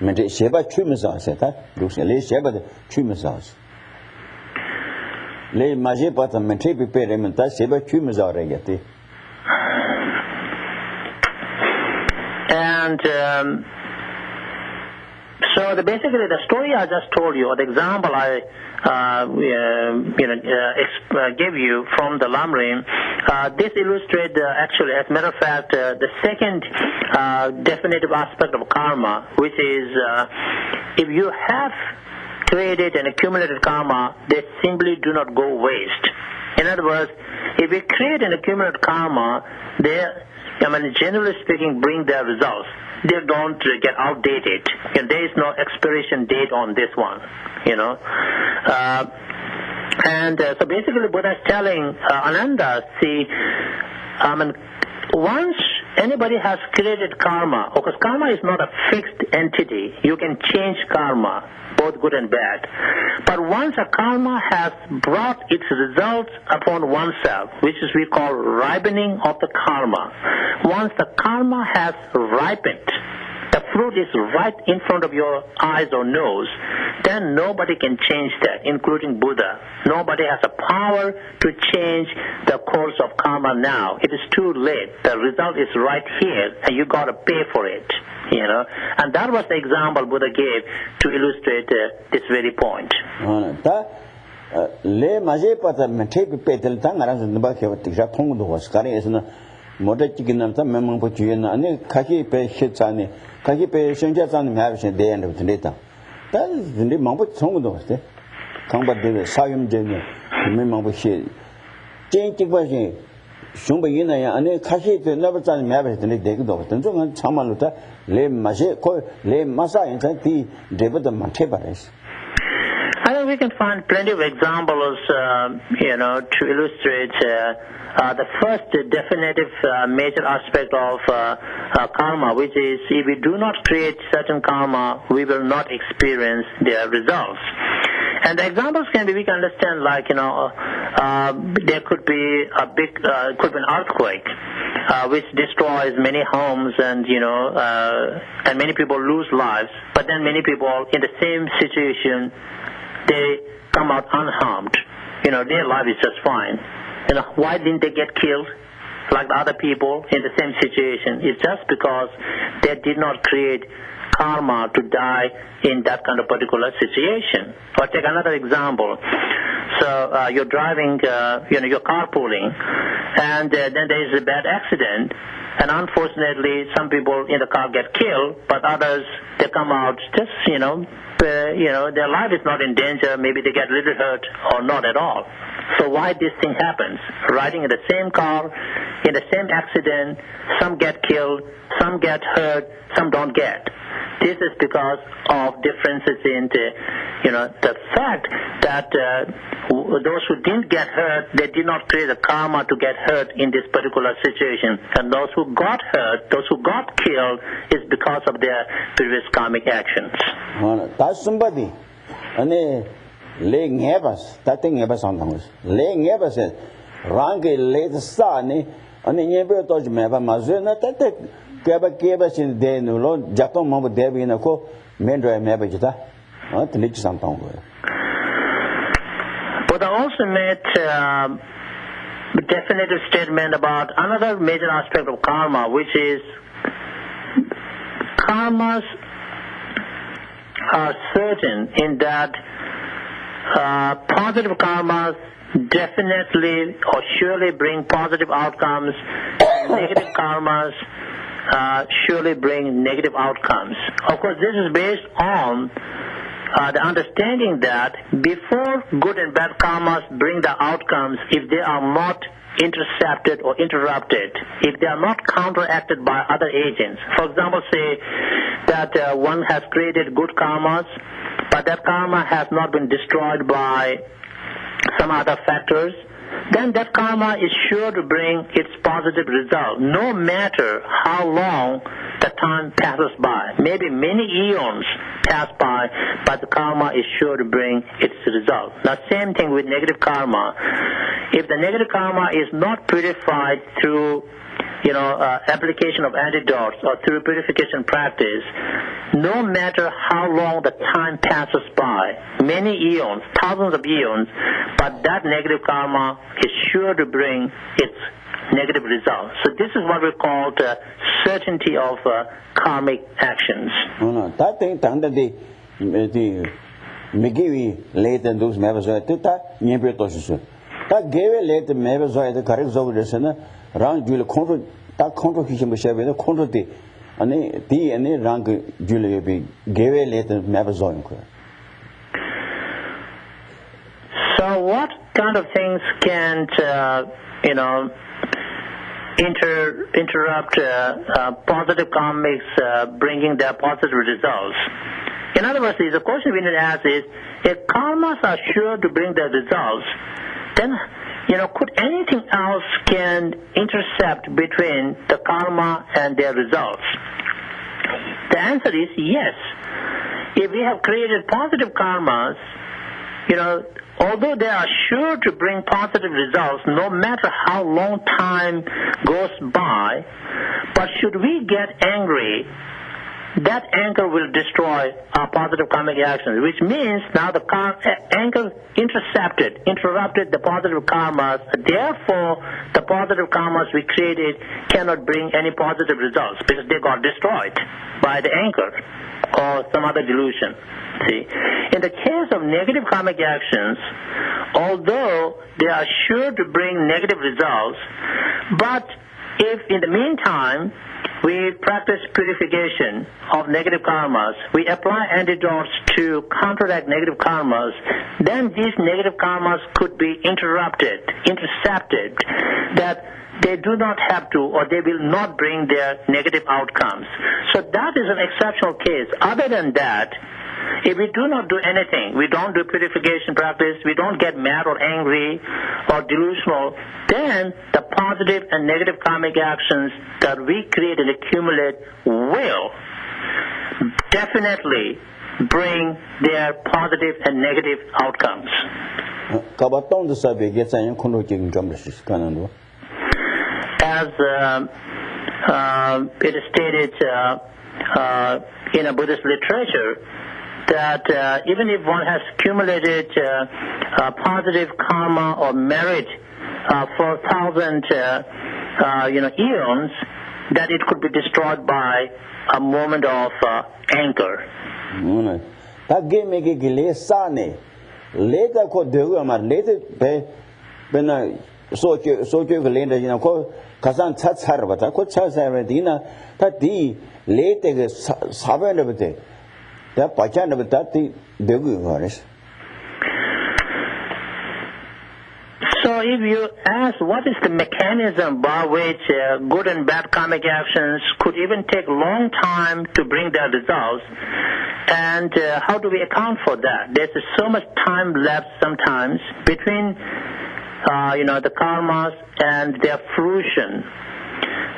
Sheba Chumisas, Le Sheba Chumisas. Le Majepata Mentepi Perimenta, Sheba Chumisar regati. And so basically the story I just told you, or the example I gave you from the Lamrim, this illustrates actually, as a matter of fact, the second definitive aspect of karma, which is if you have created and accumulated karma, they simply do not go waste. In other words, if we create and accumulate karma, they, generally speaking, bring their results. they don't get outdated. And there is no expiration date on this one, so basically Buddha is telling Ananda, see, once anybody has created karma, because karma is not a fixed entity, you can change karma, both good and bad. But once a karma has brought its results upon oneself, which is we call ripening of the karma, once the karma has ripened, the fruit is right in front of your eyes or nose, then nobody can change that, including Buddha. Nobody has the power to change the course of karma now. It is too late. The result is right here, and you got to pay for it. And that was the example Buddha gave to illustrate this very point. I think we can find plenty of examples, to illustrate the first definitive major aspect of karma, which is if we do not create certain karma, we will not experience their results. And the examples can be, we can understand, like, there could be could be an earthquake, which destroys many homes and, and many people lose lives, but then many people in the same situation, they come out unharmed. Their life is just fine. Why didn't they get killed like the other people in the same situation? It's just because they did not create karma to die in that kind of particular situation. Or take another example. So you're driving, you're carpooling, and then there is a bad accident, and unfortunately some people in the car get killed, but others, they come out just, their life is not in danger, maybe they get a little hurt or not at all. So why this thing happens? Riding in the same car, in the same accident, some get killed, some get hurt, some don't get. This is because of differences in the fact that those who didn't get hurt, they did not create a karma to get hurt in this particular situation. And those who got hurt, those who got killed, is because of their previous karmic actions. That's somebody. Laying hebas, that thing hebas on those. Laying hebas said, Rangi laid the sun, and in Yabba Dodge Meba Mazuna, that Gaba gave us in the Nulo, Japan Mamma Debbie in a co, Mendra Mebajita, not to reach some tongue. But I also made a definitive statement about another major aspect of karma, which is karmas are certain in that positive karmas definitely or surely bring positive outcomes, and negative karmas surely bring negative outcomes. Of course, this is based on the understanding that before good and bad karmas bring the outcomes, if they are not intercepted or interrupted, if they are not counteracted by other agents. For example, say that one has created good karmas, but that karma has not been destroyed by some other factors, then that karma is sure to bring its positive result, no matter how long the time passes by. Maybe many eons pass by, but the karma is sure to bring its result. Now, same thing with negative karma. If the negative karma is not purified through application of antidotes or through purification practice, no matter how long the time passes by, many eons, thousands of eons, but that negative karma is sure to bring its negative results. So this is what we call the certainty of karmic actions. That thing, the Migivi later those members are that gave it later members are the correct over Rang Julia control that contribution was having a quantity and the and rank Julia gave it later Mabazoin. So what kind of things can interrupt positive karmics bringing their positive results. In other words, the question we need to ask is, if karmas are sure to bring their results, then could anything else can intercept between the karma and their results? The answer is yes. If we have created positive karmas, although they are sure to bring positive results, no matter how long time goes by, but should we get angry, that anger will destroy our positive karmic actions, which means now the anger interrupted the positive karmas. Therefore, the positive karmas we created cannot bring any positive results because they got destroyed by the anger or some other delusion. See, in the case of negative karmic actions, although they are sure to bring negative results, but if in the meantime we practice purification of negative karmas, we apply antidotes to counteract negative karmas, then these negative karmas could be intercepted, that they do not have to or they will not bring their negative outcomes. So that is an exceptional case. Other than that, if we do not do anything, we don't do purification practice, we don't get mad or angry or delusional, then the positive and negative karmic actions that we create and accumulate will definitely bring their positive and negative outcomes. As it is stated in a Buddhist literature, that even if one has accumulated positive karma or merit for 1,000 eons, that it could be destroyed by a moment of anger. So if you ask what is the mechanism by which good and bad karmic actions could even take a long time to bring their results, and how do we account for that? There's so much time left sometimes between the karmas and their fruition.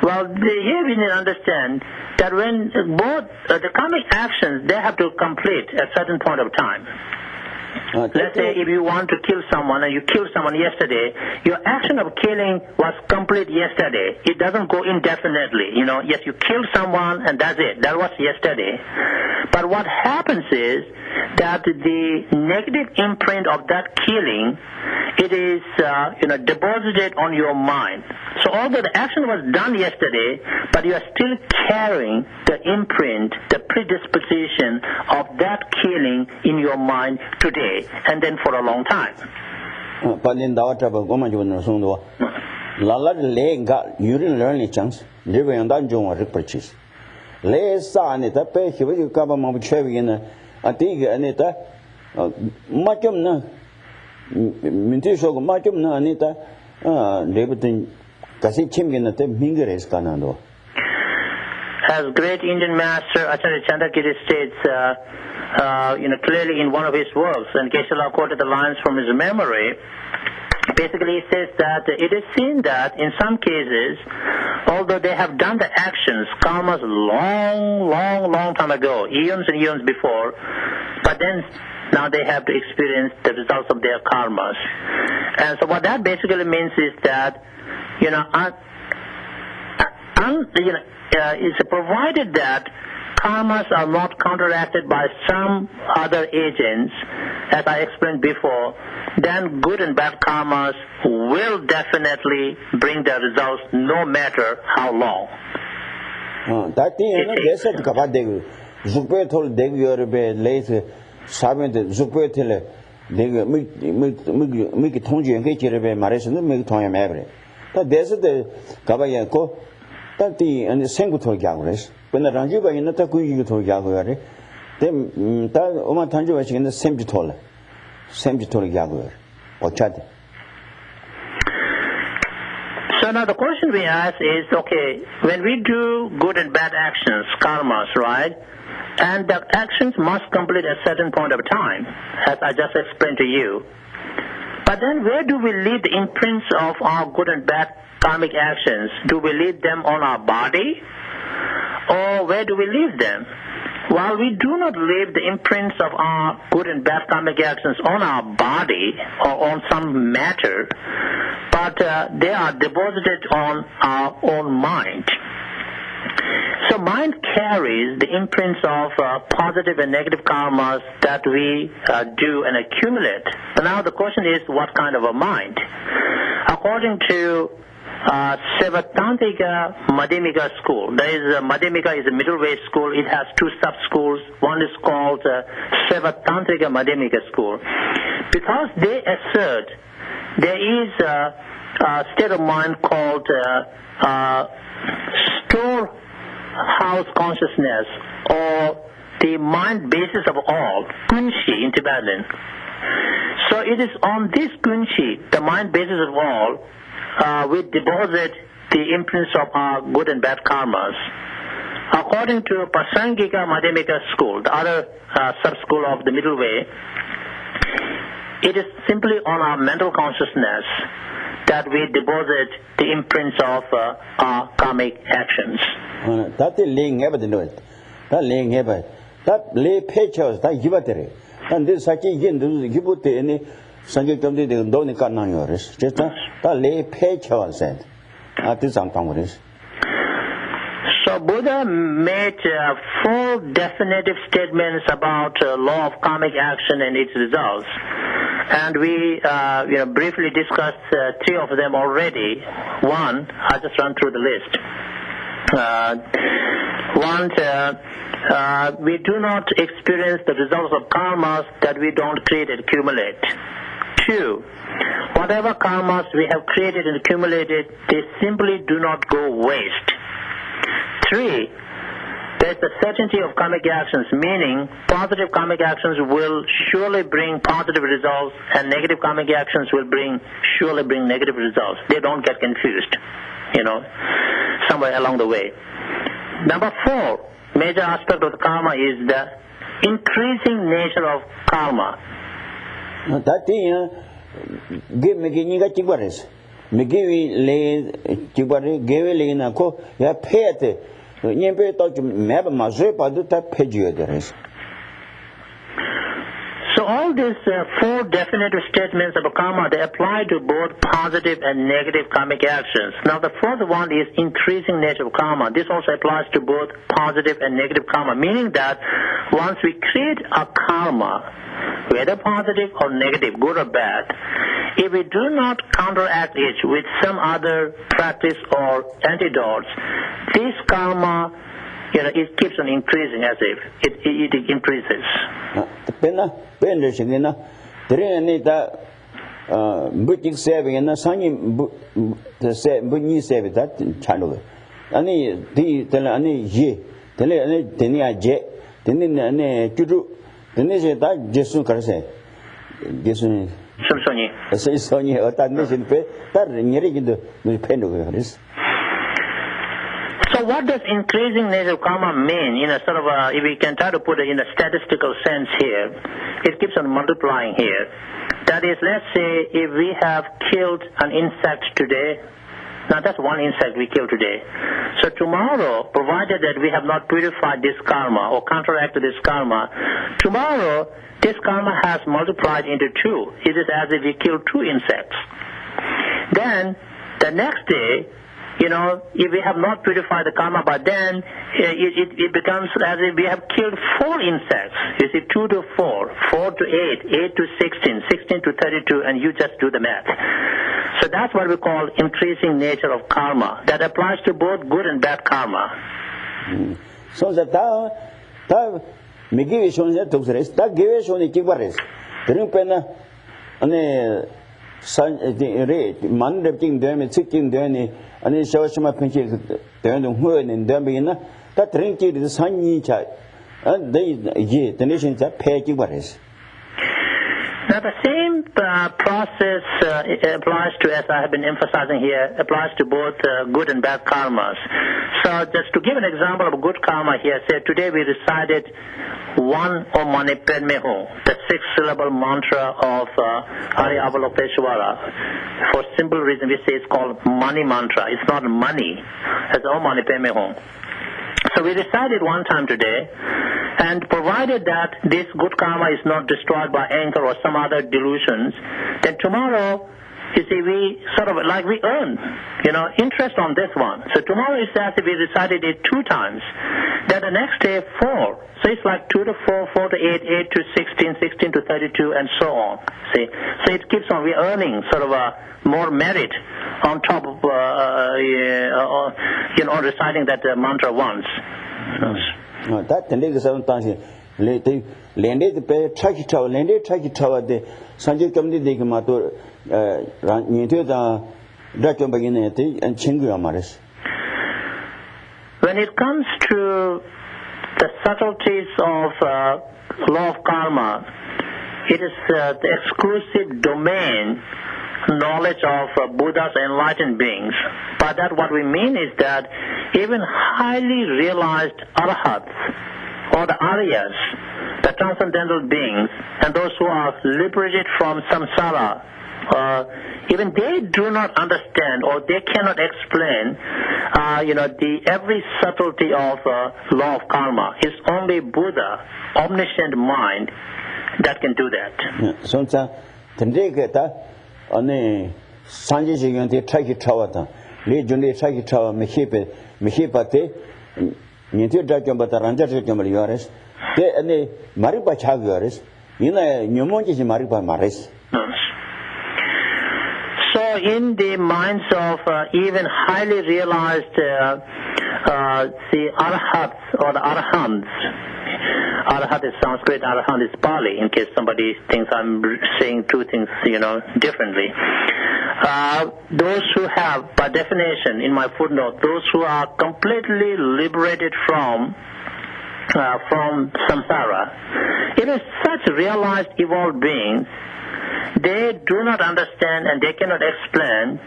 Well, here we need to understand that when both the karmic actions, they have to complete at a certain point of time. Let's say if you want to kill someone and you killed someone yesterday, your action of killing was complete yesterday. It doesn't go indefinitely. Yes, you killed someone and that's it. That was yesterday. But what happens is that the negative imprint of that killing, it is deposited on your mind. So although the action was done yesterday, but you are still carrying the imprint, the predisposition of that killing in your mind today, and then for a long time. As great Indian master Acharya Chandrakiri states, clearly in one of his works, and Geshe quoted the lines from his memory. Basically, he says that it is seen that in some cases, although they have done the actions, karmas long time ago, eons and eons before, but then now they have to experience the results of their karmas. And so what that basically means is that, it's provided that karmas are not counteracted by some other agents, as I explained before, then good and bad karmas will definitely bring their results no matter how long. and 생부터 야구래서 근데 ranjuba in the kuyi to yaguare then ta oma tanjuba in the semjitol yaguare or chat. So now the question we ask is, okay, when we do good and bad actions, karmas, right? And the actions must complete at a certain point of time, as I just explained to you. But then where do we leave the imprints of our good and bad karmic actions? Do we leave them on our body? Or where do we leave them? While we do not leave the imprints of our good and bad karmic actions on our body or on some matter, but they are deposited on our own mind. So mind carries the imprints of positive and negative karmas that we do and accumulate. But now the question is, what kind of a mind? According to Sevatantrika Madhyamika school, there is Madhyamika is a middle way school. It has two sub-schools. One is called Sevatantrika Madhyamika school. Because they assert there is a state of mind called storehouse consciousness, or the mind basis of all, Kunshi in Tibetan. So it is on this Kunshi, the mind basis of all, we deposit the imprints of our good and bad karmas. According to Prasangika Madhyamika school, the other sub-school of the middle way, it is simply on our mental consciousness that we deposit the imprints of our karmic actions. That is laying evidence. That laying evidence. That lay pictures, that give it. And this such again, you put any Sanjay Tomdi, the Doni Kananyoris. Just that lay pictures said. That is something. So Buddha made 4 definitive statements about law of karmic action and its results. And we briefly discussed 3 of them already. One, I'll just run through the list. One, we do not experience the results of karmas that we don't create and accumulate. 2, whatever karmas we have created and accumulated, they simply do not go waste. 3, there's the certainty of karmic actions, meaning positive karmic actions will surely bring positive results and negative karmic actions will surely bring negative results. They don't get confused, somewhere along the way. Number 4, major aspect of the karma is the increasing nature of karma. That thing, give me Chigwaris. Migi lay Chigwari, give it in a co, you have paid. So all these 4 definitive statements of karma, they apply to both positive and negative karmic actions. Now the 4th one is increasing nature of karma. This also applies to both positive and negative karma, meaning that once we create a karma, whether positive or negative, good or bad, if we do not counteract it with some other practice or antidotes, this karma, it keeps on increasing as if it increases. So what does increasing nature of karma mean? If we can try to put it in a statistical sense here, it keeps on multiplying here. That is, let's say if we have killed an insect today, now that's one insect we killed today. So tomorrow, provided that we have not purified this karma or counteracted this karma, tomorrow this karma has multiplied into 2. It is as if we killed 2 insects. Then the next day, if we have not purified the karma, but then it becomes as if we have killed 4 insects. You see, 2 to 4, 4 to 8, 8 to 16, 16 to 32, and you just do the math. So that's what we call increasing nature of karma. That applies to both good and bad karma. So that me give you some that give you some Chigwaris. Drink penna and Sun man king them, sitting them, and then show some pinches, then the wood and Dambina, that drink it is sunny child. And they, the nations that pay Chigwaris. Now the same process applies to, as I have been emphasizing here, applies to both good and bad karmas. So just to give an example of good karma here, say today we recited one Om Mani Padme Hum, the 6-syllable mantra of Hari Avalokiteshvara. For simple reason, we say it's called money mantra. It's not money. It's Om Mani Padme Hum. So we decided one time today, and provided that this good karma is not destroyed by anger or some other delusions, then tomorrow, you see, we sort of like we earn, interest on this one. So tomorrow is as if we recited it 2 times. Then the next day 4. So it's like 2 to 4, 4 to 8, 8 to 16, 16 to 32, and so on. See, so it keeps on. We're earning sort of a more merit on top of reciting that mantra once. That the next sometimes landed the pay tracky tower, landed tracky tower, the Sanjay community matter into the Dr. Baginati and Chingu Amaris. When it comes to the subtleties of law of karma, it is the exclusive domain knowledge of Buddhas and enlightened beings. By that what we mean is that even highly realized arhats or the Aryas, the transcendental beings, and those who are liberated from samsara, even they do not understand or they cannot explain the every subtlety of law of karma. It's only Buddha, omniscient mind, that can do that. So Sanjay Jigante Taki Tawata, Lee Jundi Taki Tawa, Mehipate, Nintu Drakamba, Ranja Jamalioris, they and Maripa Chagaris, Numonji Maripa Maris. So, in the minds of even highly realized the arhats or the arhants, arhat is Sanskrit, arhat is Pali, in case somebody thinks I'm saying 2 things, differently. Those who have, by definition, in my footnote, those who are completely liberated from samsara, it is such realized evolved beings, they do not understand and they cannot explain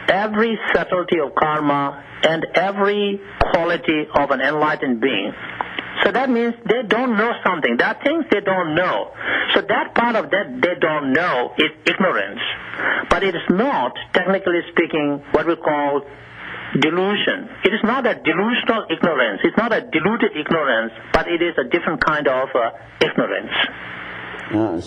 every subtlety of karma and every quality of an enlightened being. So that means they don't know something. There are things they don't know. So that part of that they don't know is ignorance. But it is not, technically speaking, what we call delusion. It is not a delusional ignorance. It's not a deluded ignorance, but it is a different kind of ignorance. You are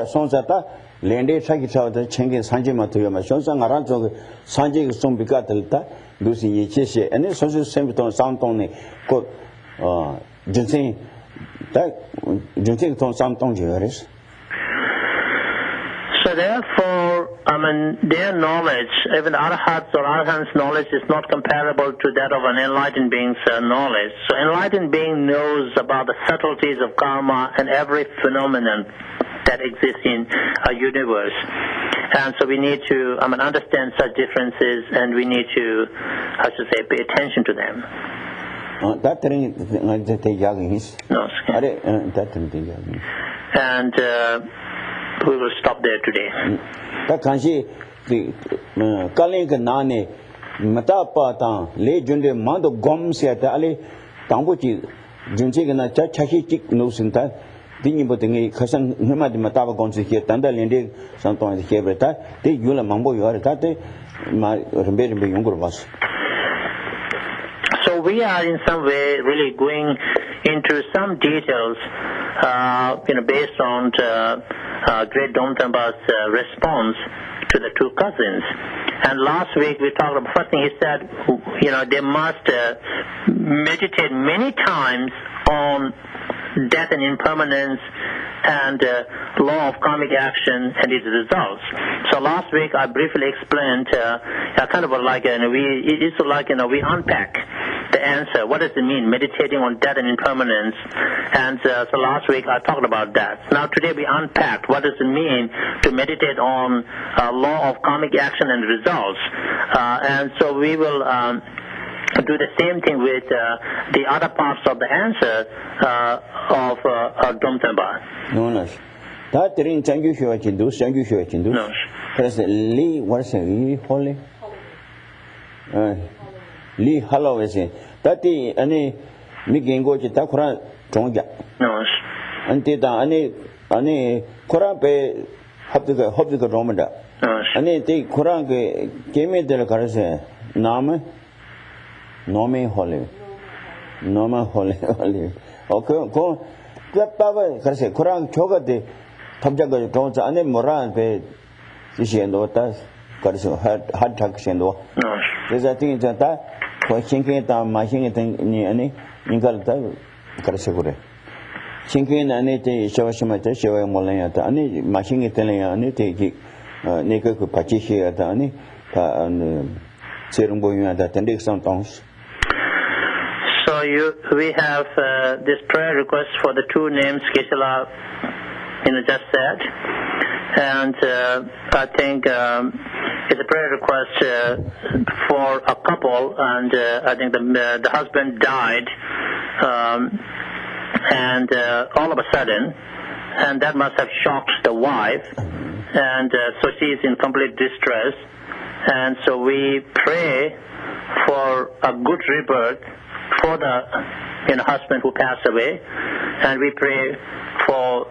Sonsata, Lende Chakita, the Chengi Sanjima to your Mashonsa, Aranzo, Sanji Sumbicatalta, Lucy Yeshe, and then social symptom sound only called Jinsin Ton Sound Tongiris. So therefore, their knowledge, even arhats or arhants' knowledge, is not comparable to that of an enlightened being's knowledge. So enlightened being knows about the subtleties of karma and every phenomenon that exists in a universe. And so we need to understand such differences, and we need to, pay attention to them. And we will stop there today. That can see the Kalinga Nane, Matapa, Le Junde Mando Goms at Ali, Tambuchi, Junchigana Chachik Nusinta, Dinibuting, Kasan Hima de Matava Gonsi here, Tanda Lindi, sometimes here, they Yula Mambo, you are my rebellion younger was. So we are in some way really going into some details, based on Great Domtamba's response to the 2 cousins. And last week we talked about, first thing he said, they must meditate many times on death and impermanence and law of karmic action and its results. So last week I briefly explained, we unpack the answer. What does it mean, meditating on death and impermanence? And so last week I talked about that. Now today we unpacked what does it mean to meditate on law of karmic action and results. And so we will do the same thing with the other parts of the answer of Domtamba. No. That didn't change you what you do, send you what you do. No. There's a Lee, what's a Lee Holy? Lee Hollow is it? That the any making go to Takura Tonga. No. Until any Korabe hope to go Romada. No. And the Koran came in the Karase Name Holy. Norma Holy. Okay, go. That power, Karase, Koran Choga de Tabjaga Tones, and then Moran pay Shishendotas, Karso had Takshendo. There's a thing that for chinking it down, machine it in any Ningalta Karsakure. Chinking and it Shawashimata, Shawa Molayata, and machine Italian, and it take Nika Pachishi at Ani, and Serumboyata, and some tongues. So we have this prayer request for the two names Geshe just said, and I think it's a prayer request for a couple, and I think the husband died, and all of a sudden, and that must have shocked the wife, and so she is in complete distress, and so we pray for a good rebirth for the husband who passed away, and we pray for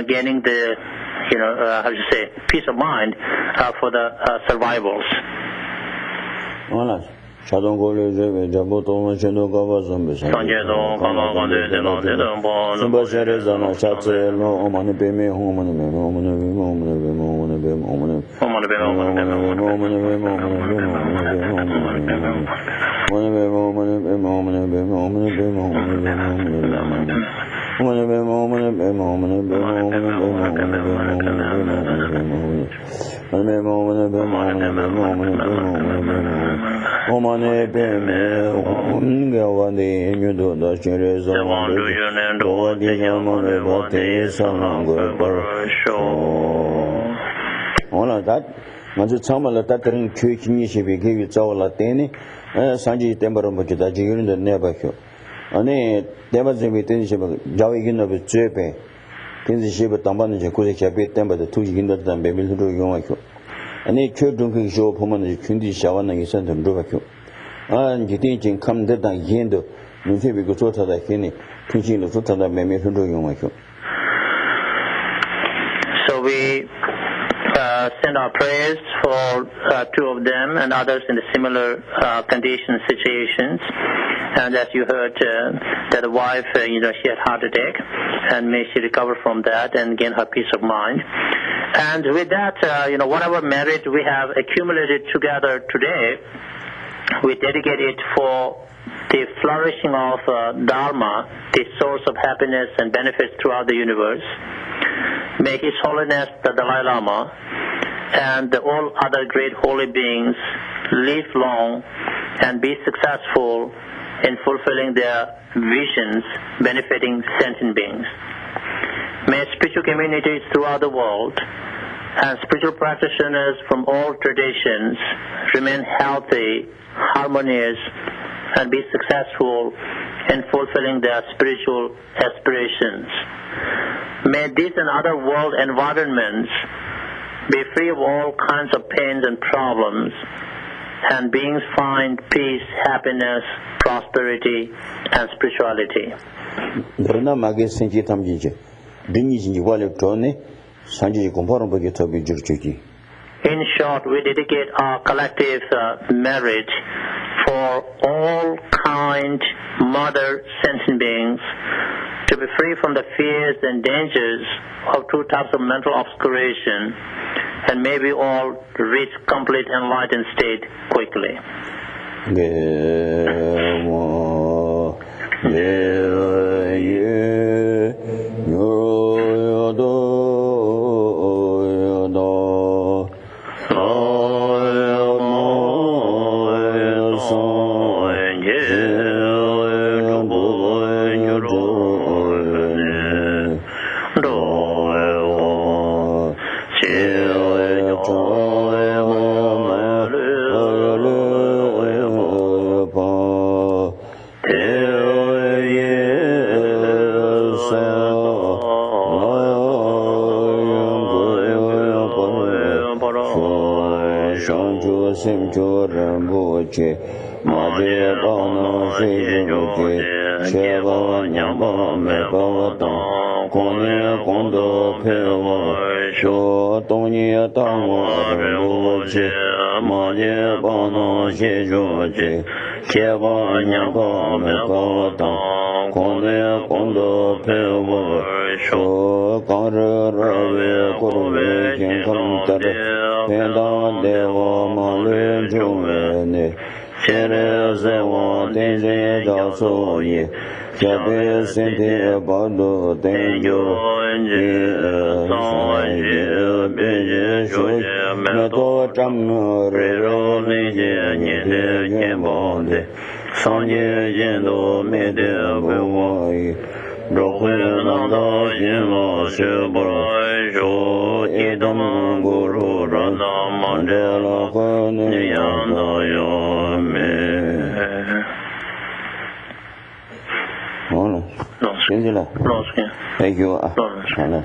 gaining the peace of mind for the survivals. That Manju Chamala Tatering Chuki we gave it Latini, Sanji Tembarum Bukita, during the neighborhood. Ane Devas within Jawigin of Chepe, Tinzi Shiba Tamban Jakuzi Chapi Temba, the two Gindas and Baby Yomako. Ane Children show Puman Kundi Shawana is sent to Drovako. And Jitin come dead and Yendo, Nufi Gutota the Kini, teaching the Tota that Baby Yomako. So we send our prayers for two of them and others in the similar condition situations. And as you heard, that the wife, she had heart attack, and may she recover from that and gain her peace of mind. And with that, whatever merit we have accumulated together today, we dedicate it for the flourishing of Dharma, the source of happiness and benefits throughout the universe. May His Holiness the Dalai Lama and all other great holy beings live long and be successful in fulfilling their visions benefiting sentient beings. May spiritual communities throughout the world and spiritual practitioners from all traditions remain healthy, harmonious, and be successful in fulfilling their spiritual aspirations. May these and other world environments be free of all kinds of pains and problems, and beings find peace, happiness, prosperity, and spirituality. In short, we dedicate our collective merit for all kind mother sentient beings to be free from the fears and dangers of two types of mental obscuration, and may we all reach complete enlightened state quickly. 上主心主人不觉，马杰高能谁主觉，切个娘包没个当，光年光都陪我，说东年当我人不觉，马杰高能谁主觉，切个娘包没个当，光年光都陪我，说刚日为过为健康的。天当的我们论中文的，现在在我天天找作业，这边身体保度等有你上学并且说那多张瑞肉那些你的肩膀的，上街见到没得不我意。若会能到心老学不来说，一动不入让他忙着了可能养到有美。好了，谢谢了。Thank you 啊，好了。